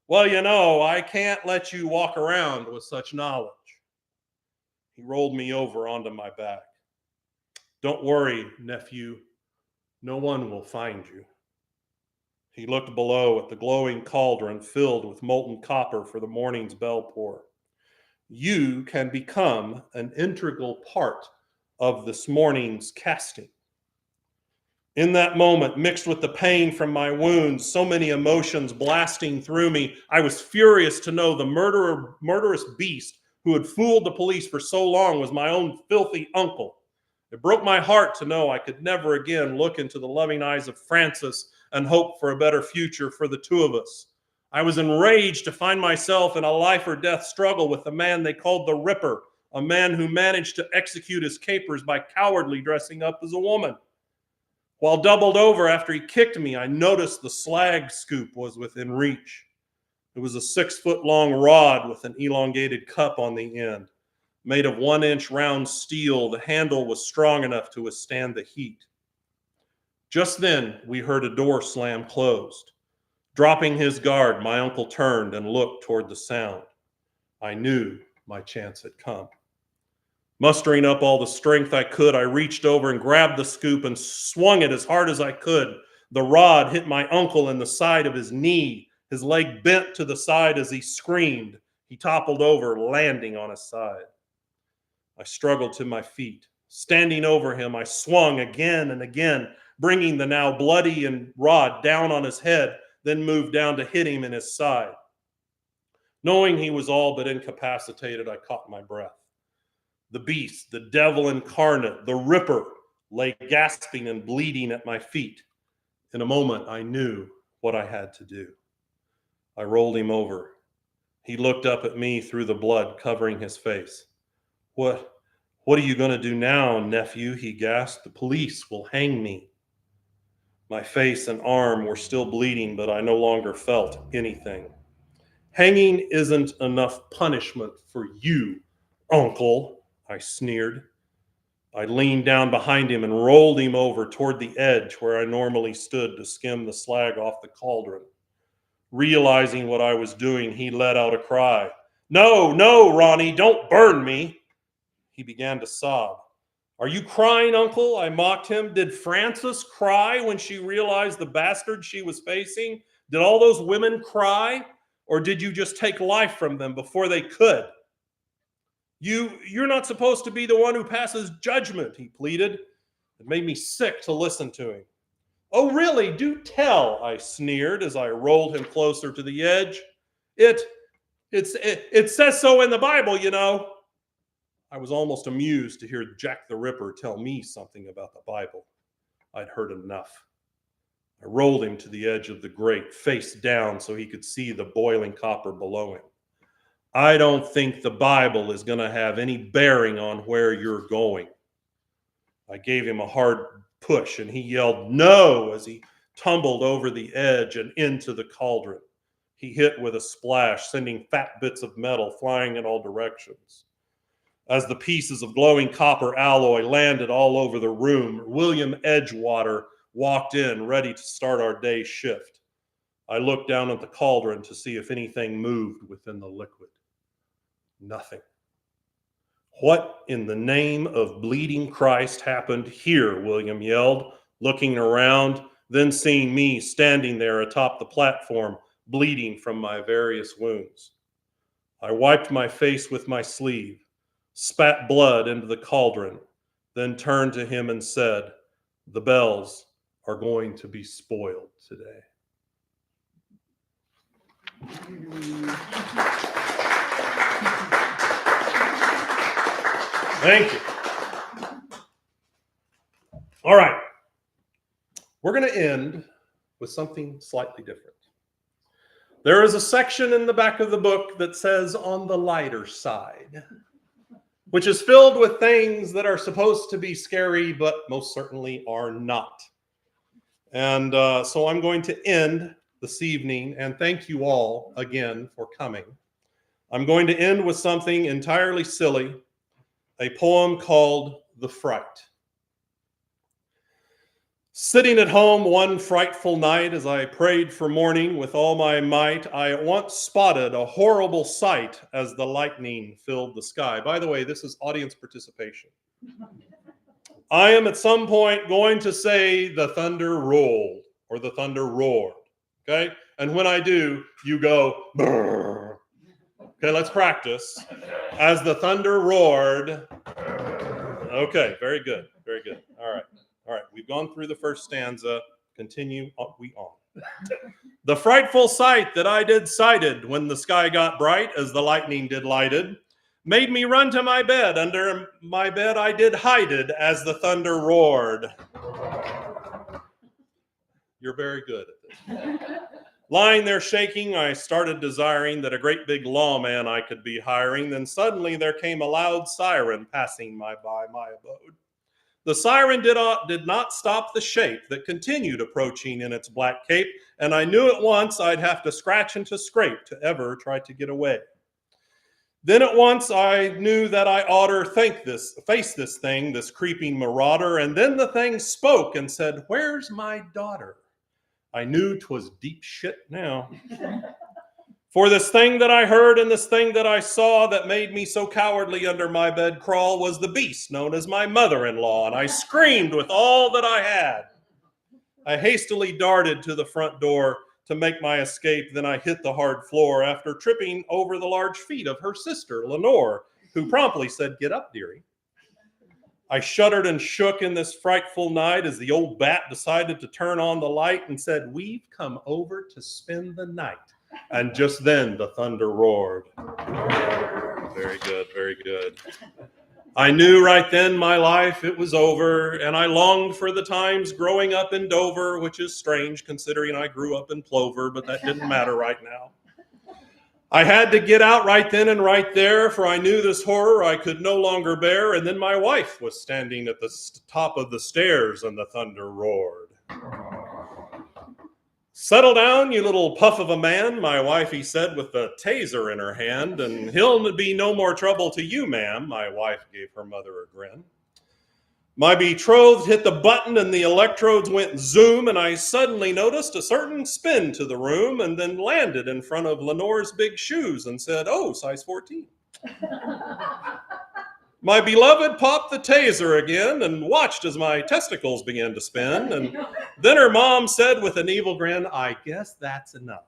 well, you know, I can't let you walk around with such knowledge. He rolled me over onto my back. Don't worry, nephew. No one will find you. He looked below at the glowing cauldron filled with molten copper for the morning's bell pour. You can become an integral part of this morning's casting. In that moment, mixed with the pain from my wounds, so many emotions blasting through me, I was furious to know the murderous beast who had fooled the police for so long was my own filthy uncle. It broke my heart to know I could never again look into the loving eyes of Frances and hope for a better future for the two of us. I was enraged to find myself in a life or death struggle with the man they called the Ripper, a man who managed to execute his capers by cowardly dressing up as a woman. While doubled over after he kicked me, I noticed the slag scoop was within reach. It was a 6-foot-long rod with an elongated cup on the end. Made of 1-inch round steel, the handle was strong enough to withstand the heat. Just then, we heard a door slam closed. Dropping his guard, my uncle turned and looked toward the sound. I knew my chance had come. Mustering up all the strength I could, I reached over and grabbed the scoop and swung it as hard as I could. The rod hit my uncle in the side of his knee. His leg bent to the side as he screamed. He toppled over, landing on his side. I struggled to my feet. Standing over him, I swung again and again, bringing the now bloody and rod down on his head, then moved down to hit him in his side. Knowing he was all but incapacitated, I caught my breath. The beast, the devil incarnate, the Ripper, lay gasping and bleeding at my feet. In a moment, I knew what I had to do. I rolled him over. He looked up at me through the blood covering his face. What are you going to do now, nephew? He gasped. The police will hang me. My face and arm were still bleeding, but I no longer felt anything. Hanging isn't enough punishment for you, uncle, I sneered. I leaned down behind him and rolled him over toward the edge where I normally stood to skim the slag off the cauldron. Realizing what I was doing, he let out a cry. No, no, Ronnie, don't burn me. He began to sob. Are you crying, uncle? I mocked him. Did Frances cry when she realized the bastard she was facing? Did all those women cry? Or did you just take life from them before they could? You're not supposed to be the one who passes judgment, he pleaded. It made me sick to listen to him. Oh, really? Do tell, I sneered as I rolled him closer to the edge. It says so in the Bible, you know. I was almost amused to hear Jack the Ripper tell me something about the Bible. I'd heard enough. I rolled him to the edge of the grate, face down so he could see the boiling copper below him. I don't think the Bible is going to have any bearing on where you're going. I gave him a hard push and he yelled, no, as he tumbled over the edge and into the cauldron. He hit with a splash, sending fat bits of metal flying in all directions. As the pieces of glowing copper alloy landed all over the room, William Edgewater walked in, ready to start our day's shift. I looked down at the cauldron to see if anything moved within the liquid. Nothing. What in the name of bleeding Christ happened here? William yelled, looking around, then seeing me standing there atop the platform, bleeding from my various wounds. I wiped my face with my sleeve, spat blood into the cauldron, then turned to him and said, the bells are going to be spoiled today. Thank you. All right. We're going to end with something slightly different. There is a section in the back of the book that says on the lighter side, which is filled with things that are supposed to be scary, but most certainly are not. And so I'm going to end this evening, and thank you all again for coming. I'm going to end with something entirely silly, a poem called The Fright. Sitting at home one frightful night as I prayed for morning with all my might, I at once spotted a horrible sight as the lightning filled the sky. By the way, this is audience participation. I am at some point going to say the thunder rolled or the thunder roared, okay? And when I do, you go, brrr. Okay, let's practice. As the thunder roared. Okay, very good, very good. All right, we've gone through the first stanza. Continue we on. The frightful sight that I did sighted when the sky got bright as the lightning did lighted made me run to my bed. Under my bed I did hide it as the thunder roared. You're very good at this. Lying there shaking, I started desiring that a great big lawman I could be hiring. Then suddenly there came a loud siren passing by my abode. The siren did not stop the shape that continued approaching in its black cape, and I knew at once I'd have to scratch and to scrape to ever try to get away. Then at once I knew that I oughter face this thing, this creeping marauder, and then the thing spoke and said, "Where's my daughter?" I knew 'twas deep shit now. For this thing that I heard and this thing that I saw that made me so cowardly under my bed crawl was the beast known as my mother-in-law, and I screamed with all that I had. I hastily darted to the front door to make my escape. Then I hit the hard floor after tripping over the large feet of her sister, Lenore, who promptly said, "Get up, dearie." I shuddered and shook in this frightful night as the old bat decided to turn on the light and said, "We've come over to spend the night." And just then the thunder roared. Very good, very good. I knew right then my life, it was over, and I longed for the times growing up in Dover, which is strange considering I grew up in Plover, but that didn't matter right now. I had to get out right then and right there, for I knew this horror I could no longer bear, and then my wife was standing at the top of the stairs, and the thunder roared. "Settle down, you little puff of a man," my wifey said with the taser in her hand, "and he'll be no more trouble to you, ma'am." My wife gave her mother a grin. My betrothed hit the button and the electrodes went zoom, and I suddenly noticed a certain spin to the room and then landed in front of Lenore's big shoes and said, "Oh, size 14. My beloved popped the taser again and watched as my testicles began to spin, and then her mom said with an evil grin, "I guess that's enough."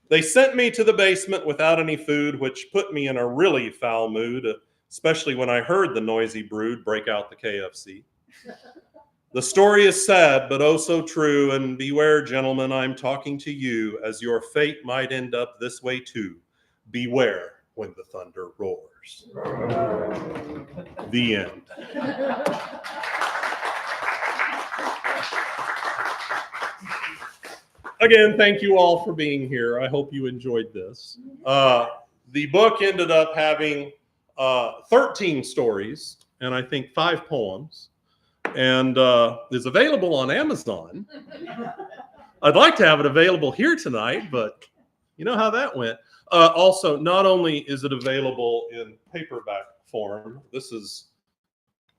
They sent me to the basement without any food, which put me in a really foul mood, especially when I heard the noisy brood break out the KFC. The story is sad, but oh so true, and beware, gentlemen, I'm talking to you, as your fate might end up this way too. Beware when the thunder roars. The end. Again, thank you all for being here. I hope you enjoyed this. The book ended up having 13 stories and I think 5 poems, and is available on Amazon. I'd like to have it available here tonight, but you know how that went. Also, not only is it available in paperback form, this is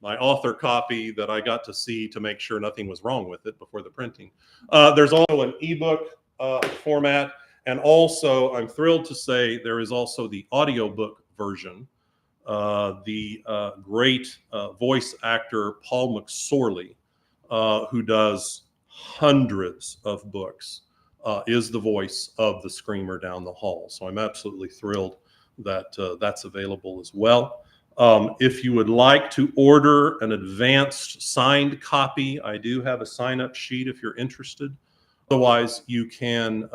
my author copy that I got to see to make sure nothing was wrong with it before the printing. There's also an ebook format, and also I'm thrilled to say there is also the audiobook version. The great voice actor Paul McSorley, who does hundreds of books, is the voice of the screamer down the hall. So I'm absolutely thrilled that that's available as well. If you would like to order an advanced signed copy, I do have a sign-up sheet if you're interested. Otherwise, you can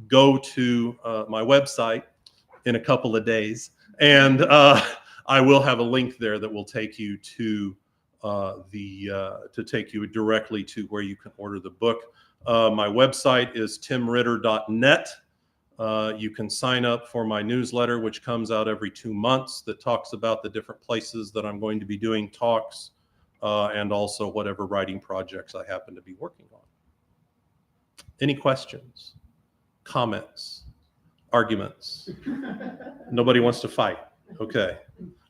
go to my website in a couple of days, and I will have a link there that will take you to take you directly to where you can order the book. My website is timritter.net. You can sign up for my newsletter, which comes out every 2 months, that talks about the different places that I'm going to be doing talks, and also whatever writing projects I happen to be working on. Any questions, comments, arguments? Nobody wants to fight. Okay.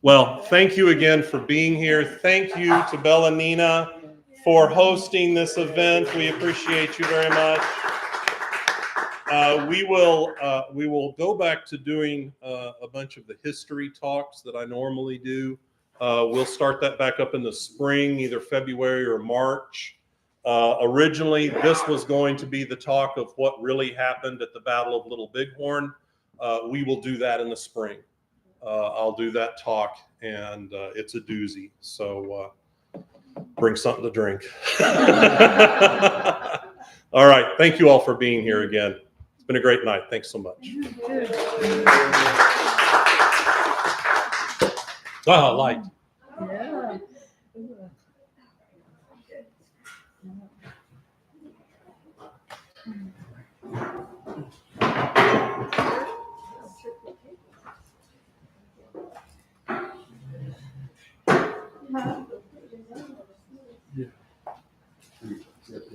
Well, thank you again for being here. Thank you to Bella and Nina for hosting this event. We appreciate you very much. We will go back to doing a bunch of the history talks that I normally do. We'll start that back up in the spring, either February or March. Originally, this was going to be the talk of what really happened at the Battle of Little Bighorn. We will do that in the spring. I'll do that talk, and it's a doozy. So bring something to drink. All right. Thank you all for being here again. It's been a great night. Thanks so much. Ah, light. Yeah.